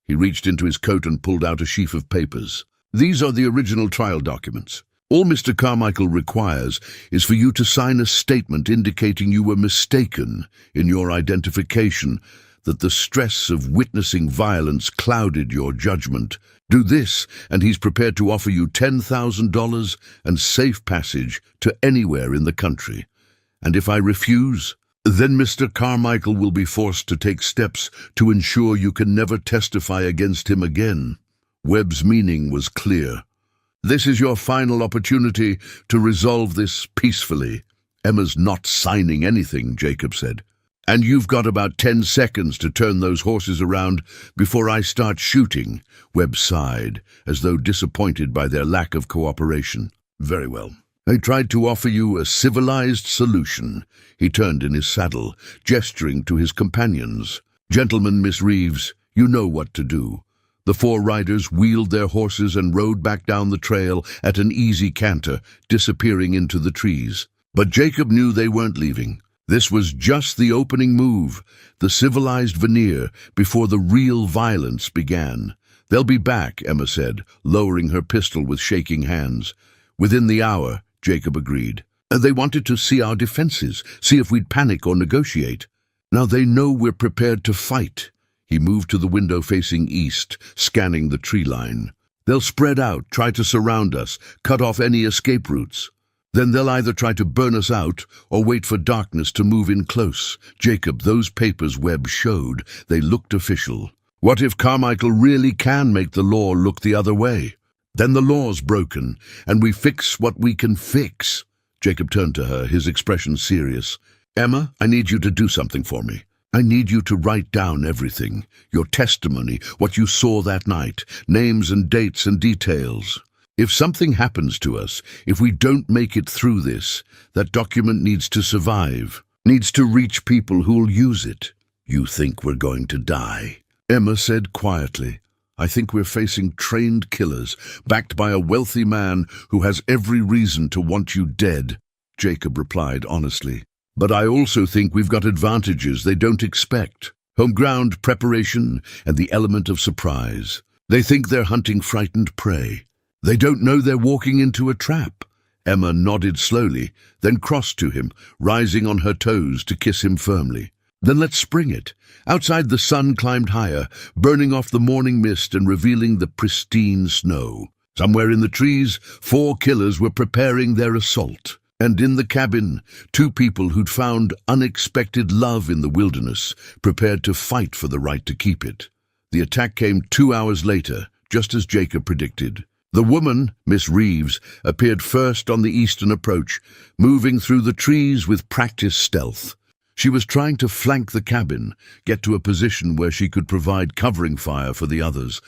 Speaker 1: he reached into his coat and pulled out a sheaf of papers. These are the original trial documents. All Mr. Carmichael requires is for you to sign a statement indicating you were mistaken in your identification, that the stress of witnessing violence clouded your judgment. Do this, and he's prepared to offer you $10,000 and safe passage to anywhere in the country. And if I refuse, then Mr. Carmichael will be forced to take steps to ensure you can never testify against him again. Webb's meaning was clear. This is your final opportunity to resolve this peacefully. Emma's not signing anything, Jacob said. And you've got about 10 seconds to turn those horses around before I start shooting, Webb sighed, as though disappointed by their lack of cooperation. Very well. I tried to offer you a civilized solution. He turned in his saddle, gesturing to his companions. Gentlemen, Miss Reeves, you know what to do. The 4 riders wheeled their horses and rode back down the trail at an easy canter, disappearing into the trees. But Jacob knew they weren't leaving. This was just the opening move, the civilized veneer, before the real violence began. They'll be back, Emma said, lowering her pistol with shaking hands. Within the hour, Jacob agreed. They wanted to see our defenses, see if we'd panic or negotiate. Now they know we're prepared to fight. He moved to the window facing east, scanning the tree line. They'll spread out, try to surround us, cut off any escape routes. Then they'll either try to burn us out or wait for darkness to move in close. Jacob, those papers Webb showed, they looked official. What if Carmichael really can make the law look the other way? Then the law's broken, and we fix what we can fix. Jacob turned to her, his expression serious. Emma, I need you to do something for me. I need you to write down everything. Your testimony, what you saw that night, names and dates and details. If something happens to us, if we don't make it through this, that document needs to survive, needs to reach people who'll use it. You think we're going to die? Emma said quietly. I think we're facing trained killers, backed by a wealthy man who has every reason to want you dead, Jacob replied honestly. But I also think we've got advantages they don't expect. Home ground preparation and the element of surprise. They think they're hunting frightened prey. They don't know they're walking into a trap. Emma nodded slowly, then crossed to him, rising on her toes to kiss him firmly. Then let's spring it. Outside the sun climbed higher, burning off the morning mist and revealing the pristine snow. Somewhere in the trees, 4 killers were preparing their assault. And in the cabin, 2 people who'd found unexpected love in the wilderness, prepared to fight for the right to keep it. The attack came 2 hours later, just as Jacob predicted. The woman, Miss Reeves, appeared first on the eastern approach, moving through the trees with practiced stealth. She was trying to flank the cabin, get to a position where she could provide covering fire for the others.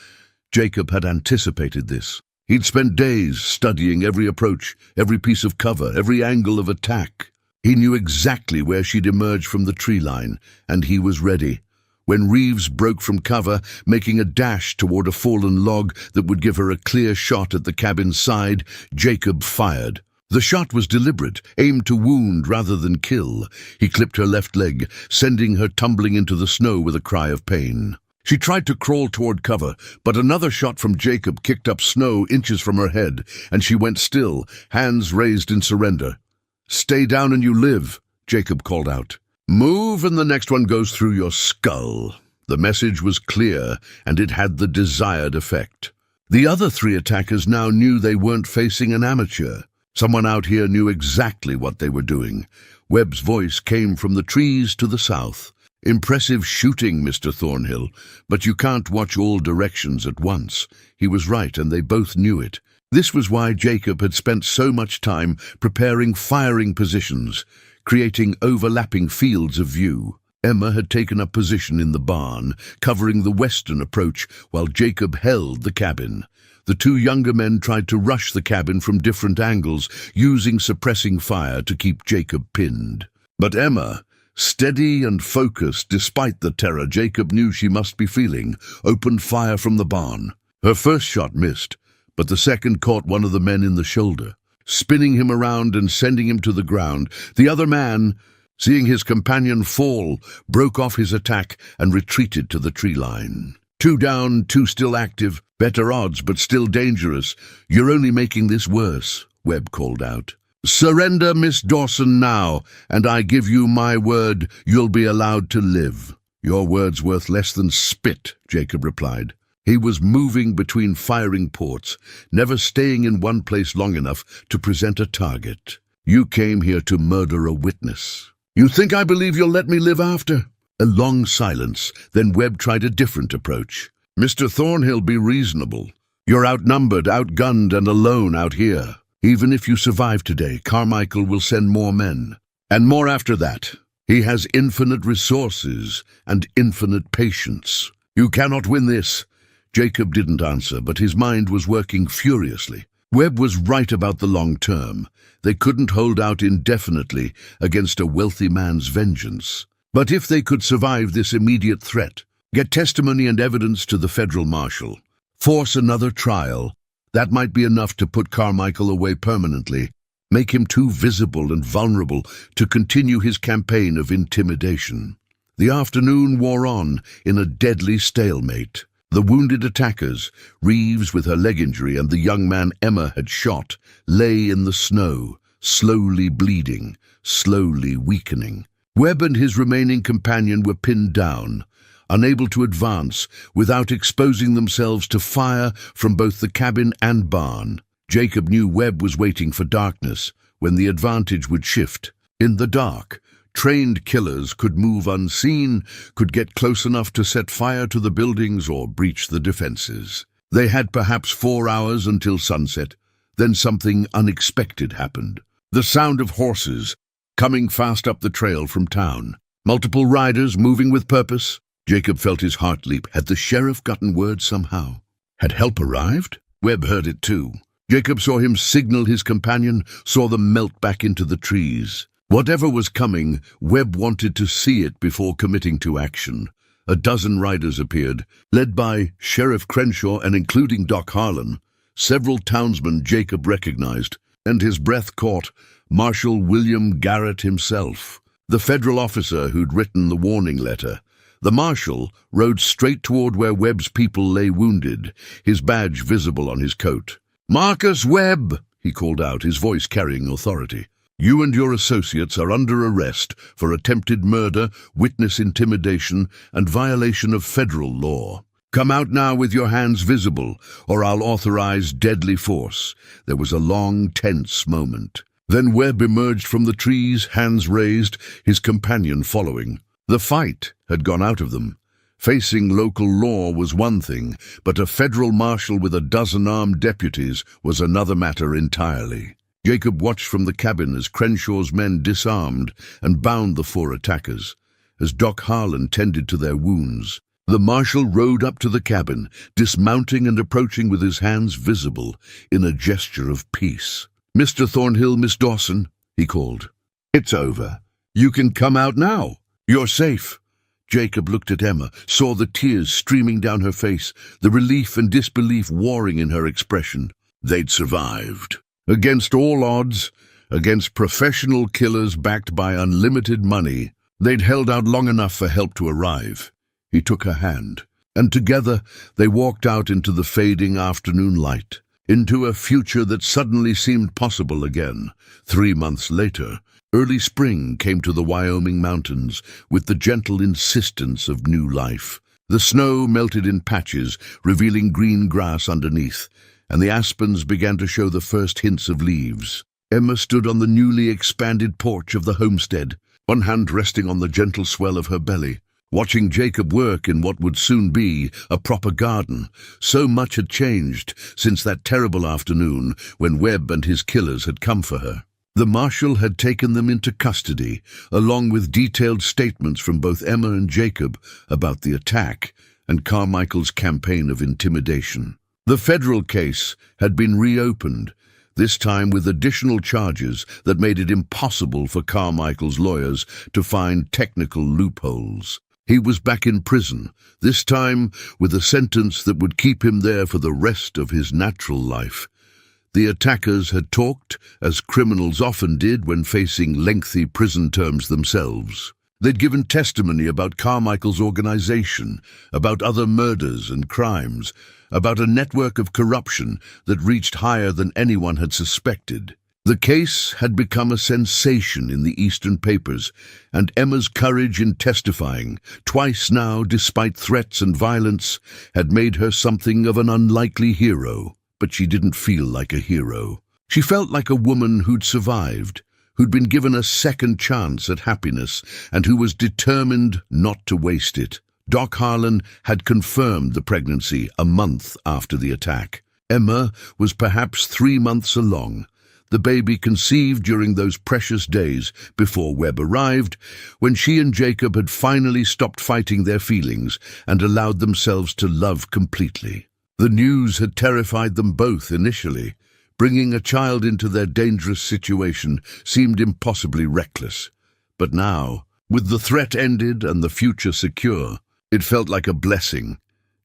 Speaker 1: Jacob had anticipated this. He'd spent days studying every approach, every piece of cover, every angle of attack. He knew exactly where she'd emerge from the tree line, and he was ready. When Reeves broke from cover, making a dash toward a fallen log that would give her a clear shot at the cabin's side, Jacob fired. The shot was deliberate, aimed to wound rather than kill. He clipped her left leg, sending her tumbling into the snow with a cry of pain. She tried to crawl toward cover, but another shot from Jacob kicked up snow inches from her head, and she went still, hands raised in surrender. "Stay down and you live," Jacob called out. "Move and the next one goes through your skull." The message was clear, and it had the desired effect. The other 3 attackers now knew they weren't facing an amateur. Someone out here knew exactly what they were doing. Webb's voice came from the trees to the south. "Impressive shooting, Mr. Thornhill, but you can't watch all directions at once." He was right, and they both knew it. This was why Jacob had spent so much time preparing firing positions, creating overlapping fields of view. Emma had taken up position in the barn, covering the western approach, while Jacob held the cabin. The two younger men tried to rush the cabin from different angles, using suppressing fire to keep Jacob pinned. But Emma, steady and focused despite the terror Jacob knew she must be feeling, opened fire from the barn. Her first shot missed, but the second caught one of the men in the shoulder, spinning him around and sending him to the ground. The other man, seeing his companion fall, broke off his attack and retreated to the tree line. "Two down, two still active. Better odds, but still dangerous. You're only making this worse," Webb called out. "Surrender, Miss Dawson, now, and I give you my word you'll be allowed to live." "Your word's worth less than spit," Jacob replied. He was moving between firing ports, never staying in one place long enough to present a target. "You came here to murder a witness. You think I believe you'll let me live after?" A long silence, then Webb tried a different approach. "Mr. Thornhill, be reasonable. You're outnumbered, outgunned, and alone out here. Even if you survive today, Carmichael will send more men. And more after that. He has infinite resources and infinite patience. You cannot win this." Jacob didn't answer, but his mind was working furiously. Webb was right about the long term. They couldn't hold out indefinitely against a wealthy man's vengeance. But if they could survive this immediate threat, get testimony and evidence to the federal marshal, force another trial, that might be enough to put Carmichael away permanently, make him too visible and vulnerable to continue his campaign of intimidation. The afternoon wore on in a deadly stalemate. The wounded attackers, Reeves with her leg injury and the young man Emma had shot, lay in the snow, slowly bleeding, slowly weakening. Webb and his remaining companion were pinned down, unable to advance without exposing themselves to fire from both the cabin and barn. Jacob knew Webb was waiting for darkness, when the advantage would shift. In the dark, trained killers could move unseen, could get close enough to set fire to the buildings or breach the defenses. They had perhaps 4 hours until sunset. Then something unexpected happened. The sound of horses coming fast up the trail from town. Multiple riders moving with purpose. Jacob felt his heart leap. Had the sheriff gotten word somehow? Had help arrived? Webb heard it too. Jacob saw him signal his companion, saw them melt back into the trees. Whatever was coming, Webb wanted to see it before committing to action. A dozen riders appeared, led by Sheriff Crenshaw and including Doc Harlan. Several townsmen Jacob recognized, and his breath caught. Marshal William Garrett himself, the federal officer who'd written the warning letter. The marshal rode straight toward where Webb's people lay wounded, his badge visible on his coat. "Marcus Webb," he called out, his voice carrying authority. "You and your associates are under arrest for attempted murder, witness intimidation, and violation of federal law. Come out now with your hands visible, or I'll authorize deadly force." There was a long, tense moment. Then Webb emerged from the trees, hands raised, his companion following. The fight had gone out of them. Facing local law was one thing, but a federal marshal with a dozen armed deputies was another matter entirely. Jacob watched from the cabin as Crenshaw's men disarmed and bound the 4 attackers, as Doc Harlan tended to their wounds. The marshal rode up to the cabin, dismounting and approaching with his hands visible in a gesture of peace. "Mr. Thornhill, Miss Dawson," he called. "It's over. You can come out now. You're safe." Jacob looked at Emma, saw the tears streaming down her face, the relief and disbelief warring in her expression. They'd survived. Against all odds, against professional killers backed by unlimited money, they'd held out long enough for help to arrive. He took her hand, and together they walked out into the fading afternoon light, into a future that suddenly seemed possible again. 3 months later, early spring came to the Wyoming mountains with the gentle insistence of new life. The snow melted in patches, revealing green grass underneath, and the aspens began to show the first hints of leaves. Emma stood on the newly expanded porch of the homestead, one hand resting on the gentle swell of her belly. watching Jacob work in what would soon be a proper garden. So much had changed since that terrible afternoon when Webb and his killers had come for her. The marshal had taken them into custody, along with detailed statements from both Emma and Jacob about the attack and Carmichael's campaign of intimidation. The federal case had been reopened, this time with additional charges that made it impossible for Carmichael's lawyers to find technical loopholes. He was back in prison, this time with a sentence that would keep him there for the rest of his natural life. The attackers had talked, as criminals often did when facing lengthy prison terms themselves. They'd given testimony about Carmichael's organization, about other murders and crimes, about a network of corruption that reached higher than anyone had suspected. The case had become a sensation in the Eastern papers, and Emma's courage in testifying, twice now despite threats and violence, had made her something of an unlikely hero. But she didn't feel like a hero. She felt like a woman who'd survived, who'd been given a second chance at happiness, and who was determined not to waste it. Doc Harlan had confirmed the pregnancy a month after the attack. Emma was perhaps 3 months along, the baby conceived during those precious days before Webb arrived, when she and Jacob had finally stopped fighting their feelings and allowed themselves to love completely. The news had terrified them both initially. Bringing a child into their dangerous situation seemed impossibly reckless. But now, with the threat ended and the future secure, it felt like a blessing.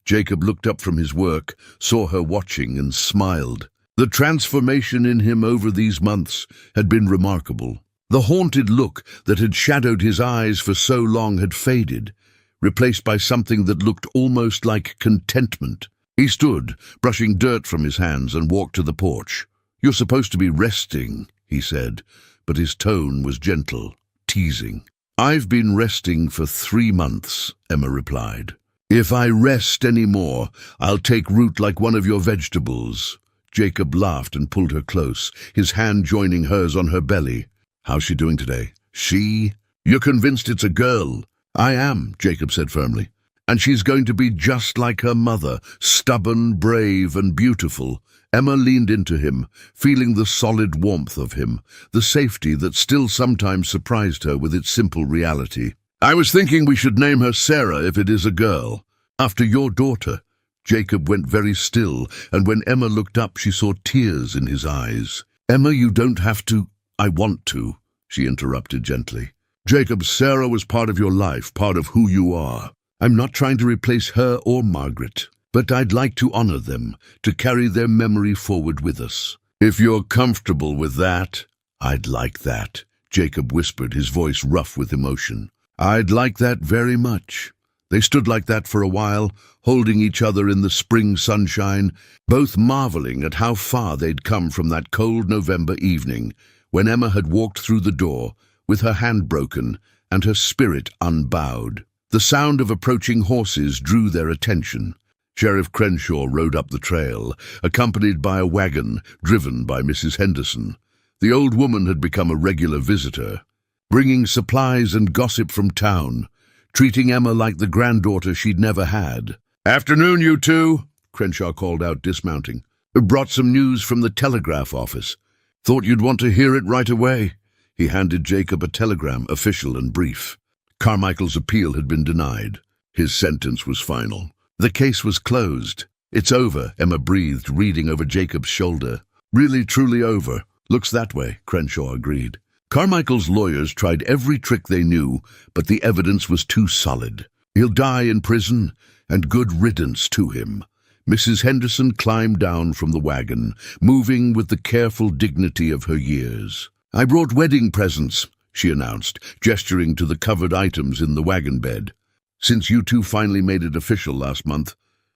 Speaker 1: Jacob looked up from his work, saw her watching, and smiled. The transformation in him over these months had been remarkable. The haunted look that had shadowed his eyes for so long had faded, replaced by something that looked almost like contentment. He stood, brushing dirt from his hands, and walked to the porch. "You're supposed to be resting," he said, but his tone was gentle, teasing. "I've been resting for 3 months," Emma replied. "If I rest any more, I'll take root like one of your vegetables." Jacob laughed and pulled her close, his hand joining hers on her belly. "How's she doing today?" "She? You're convinced it's a girl?" "I am," Jacob said firmly. "And she's going to be just like her mother, stubborn, brave, and beautiful." Emma leaned into him, feeling the solid warmth of him, the safety that still sometimes surprised her with its simple reality. "I was thinking we should name her Sarah if it is a girl, after your daughter." Jacob went very still, and when Emma looked up, she saw tears in his eyes. "Emma, you don't have to—" "I want to," she interrupted gently. "Jacob, Sarah was part of your life, part of who you are. I'm not trying to replace her or Margaret, but I'd like to honor them, to carry their memory forward with us." "If you're comfortable with that, I'd like that," Jacob whispered, his voice rough with emotion. "I'd like that very much." They stood like that for a while, holding each other in the spring sunshine, both marveling at how far they'd come from that cold November evening, when Emma had walked through the door, with her hand broken and her spirit unbowed. The sound of approaching horses drew their attention. Sheriff Crenshaw rode up the trail, accompanied by a wagon driven by Mrs. Henderson. The old woman had become a regular visitor, bringing supplies and gossip from town, treating Emma like the granddaughter she'd never had. "Afternoon, you two," Crenshaw called out, dismounting. "Brought some news from the telegraph office. Thought you'd want to hear it right away." He handed Jacob a telegram, official and brief. Carmichael's appeal had been denied. His sentence was final. The case was closed. "It's over," Emma breathed, reading over Jacob's shoulder. "Really, truly over. Looks that way," Crenshaw agreed. Carmichael's lawyers tried every trick they knew, but the evidence was too solid. "He'll die in prison, and good riddance to him." Mrs. Henderson climbed down from the wagon, moving with the careful dignity of her years. "I brought wedding presents," she announced, gesturing to the covered items in the wagon bed. "Since you two finally made it official last month,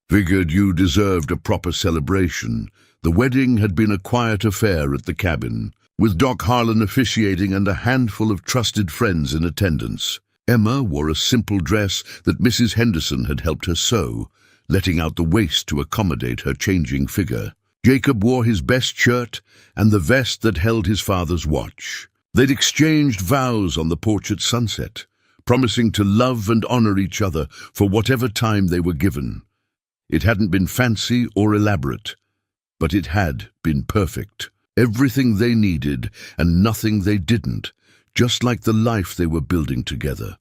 Speaker 1: figured you deserved a proper celebration." The wedding had been a quiet affair at the cabin, with Doc Harlan officiating and a handful of trusted friends in attendance. Emma wore a simple dress that Mrs. Henderson had helped her sew, letting out the waist to accommodate her changing figure. Jacob wore his best shirt and the vest that held his father's watch. They'd exchanged vows on the porch at sunset, promising to love and honor each other for whatever time they were given. It hadn't been fancy or elaborate, but it had been perfect. Everything they needed and nothing they didn't, just like the life they were building together.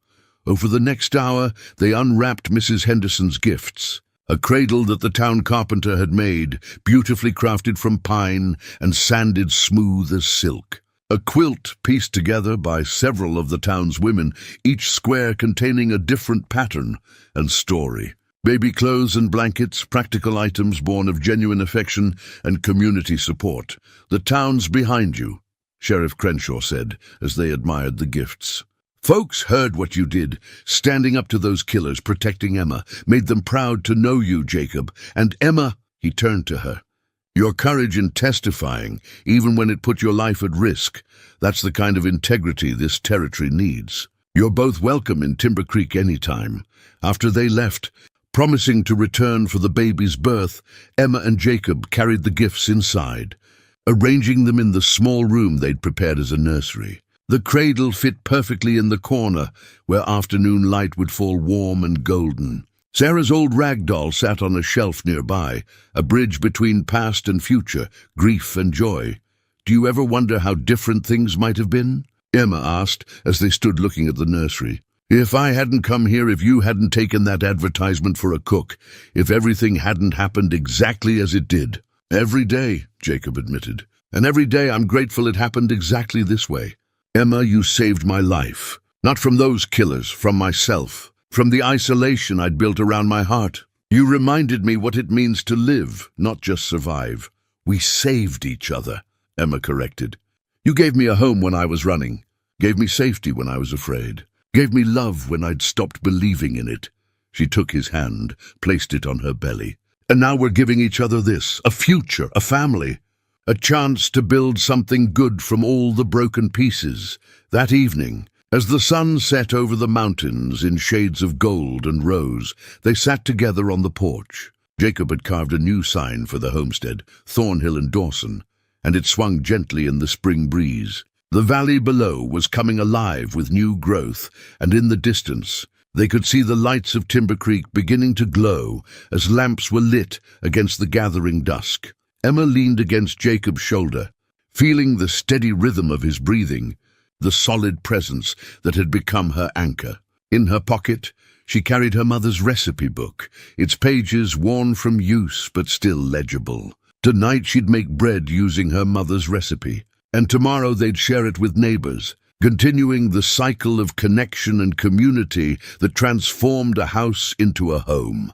Speaker 1: Over the next hour, they unwrapped Mrs. Henderson's gifts. A cradle that the town carpenter had made, beautifully crafted from pine and sanded smooth as silk. A quilt pieced together by several of the town's women, each square containing a different pattern and story. Baby clothes and blankets, practical items born of genuine affection and community support. "The town's behind you," Sheriff Crenshaw said as they admired the gifts. "Folks heard what you did, standing up to those killers, protecting Emma. Made them proud to know you, Jacob. And Emma," he turned to her, "your courage in testifying, even when it put your life at risk, that's the kind of integrity this territory needs. You're both welcome in Timber Creek anytime." After they left, promising to return for the baby's birth, Emma and Jacob carried the gifts inside, arranging them in the small room they'd prepared as a nursery. The cradle fit perfectly in the corner, where afternoon light would fall warm and golden. Sarah's old rag doll sat on a shelf nearby, a bridge between past and future, grief and joy. "Do you ever wonder how different things might have been?" Emma asked as they stood looking at the nursery. "If I hadn't come here, if you hadn't taken that advertisement for a cook, if everything hadn't happened exactly as it did." "Every day," Jacob admitted. "And every day I'm grateful it happened exactly this way. Emma, you saved my life. Not from those killers, from myself. From the isolation I'd built around my heart. You reminded me what it means to live, not just survive." "We saved each other," Emma corrected. "You gave me a home when I was running. Gave me safety when I was afraid. Gave me love when I'd stopped believing in it." She took his hand, placed it on her belly. "And now we're giving each other this, a future, a family. A chance to build something good from all the broken pieces." That evening, as the sun set over the mountains in shades of gold and rose, they sat together on the porch. Jacob had carved a new sign for the homestead, Thornhill and Dawson, and it swung gently in the spring breeze. The valley below was coming alive with new growth, and in the distance, they could see the lights of Timber Creek beginning to glow as lamps were lit against the gathering dusk. Emma leaned against Jacob's shoulder, feeling the steady rhythm of his breathing, the solid presence that had become her anchor. In her pocket, she carried her mother's recipe book, its pages worn from use but still legible. Tonight she'd make bread using her mother's recipe, and tomorrow they'd share it with neighbors, continuing the cycle of connection and community that transformed a house into a home.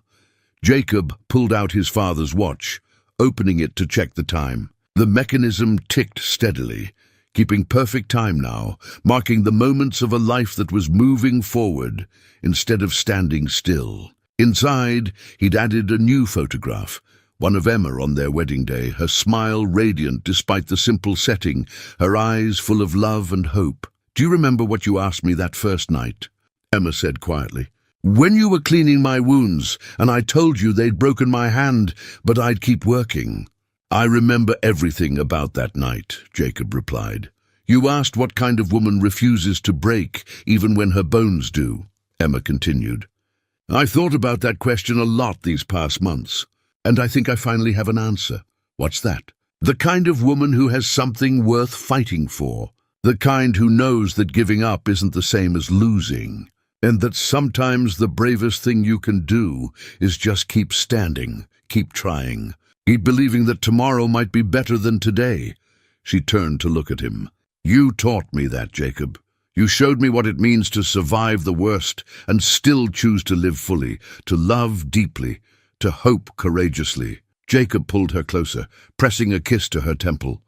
Speaker 1: Jacob pulled out his father's watch, opening it to check the time. The mechanism ticked steadily, keeping perfect time now, marking the moments of a life that was moving forward instead of standing still. Inside, he'd added a new photograph, one of Emma on their wedding day, her smile radiant despite the simple setting, her eyes full of love and hope. "Do you remember what you asked me that first night?" Emma said quietly. "When you were cleaning my wounds, and I told you they'd broken my hand, but I'd keep working." "I remember everything about that night," Jacob replied. "You asked what kind of woman refuses to break, even when her bones do," Emma continued. "I thought about that question a lot these past months, and I think I finally have an answer." "What's that?" "The kind of woman who has something worth fighting for. The kind who knows that giving up isn't the same as losing. And that sometimes the bravest thing you can do is just keep standing, keep trying, keep believing that tomorrow might be better than today." She turned to look at him. "You taught me that, Jacob. You showed me what it means to survive the worst and still choose to live fully, to love deeply, to hope courageously." Jacob pulled her closer, pressing a kiss to her temple.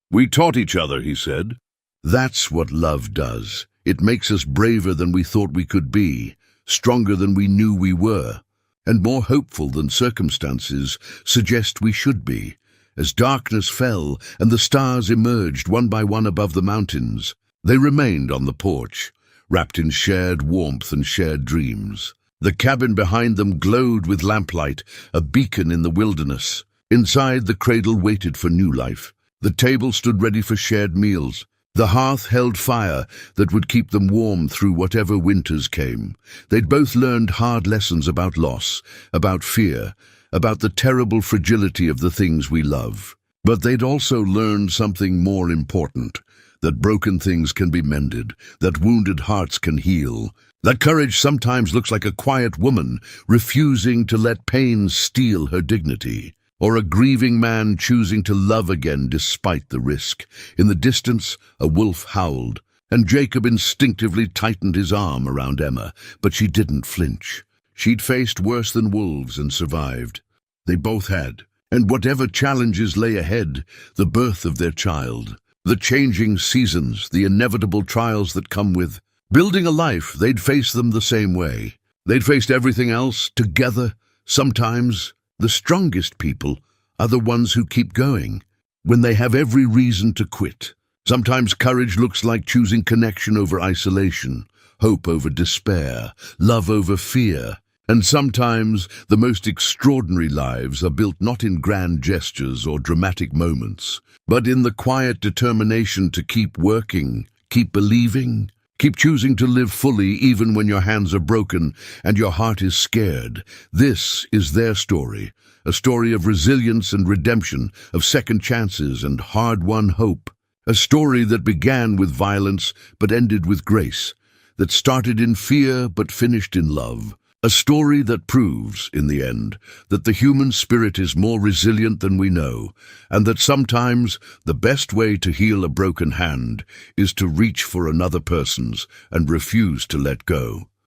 Speaker 1: "We taught each other," he said. "That's what love does. It makes us braver than we thought we could be, stronger than we knew we were, and more hopeful than circumstances suggest we should be." As darkness fell and the stars emerged one by one above the mountains, they remained on the porch, wrapped in shared warmth and shared dreams. The cabin behind them glowed with lamplight, a beacon in the wilderness. Inside, the cradle waited for new life. The table stood ready for shared meals, The hearth held fire that would keep them warm through whatever winters came. They'd both learned hard lessons about loss, about fear, about the terrible fragility of the things we love. But they'd also learned something more important, that broken things can be mended, that wounded hearts can heal, that courage sometimes looks like a quiet woman refusing to let pain steal her dignity, or a grieving man choosing to love again despite the risk. In the distance, a wolf howled, and Jacob instinctively tightened his arm around Emma, but she didn't flinch. She'd faced worse than wolves and survived. They both had. And whatever challenges lay ahead, the birth of their child, the changing seasons, the inevitable trials that come with building a life, they'd face them the same way. They'd faced everything else together. Sometimes the strongest people are the ones who keep going when they have every reason to quit. Sometimes courage looks like choosing connection over isolation, hope over despair, love over fear. And sometimes the most extraordinary lives are built not in grand gestures or dramatic moments, but in the quiet determination to keep working, keep believing, keep choosing to live fully even when your hands are broken and your heart is scared. This is their story, a story of resilience and redemption, of second chances and hard-won hope. A story that began with violence but ended with grace, that started in fear but finished in love. A story that proves, in the end, that the human spirit is more resilient than we know, and that sometimes the best way to heal a broken hand is to reach for another person's and refuse to let go.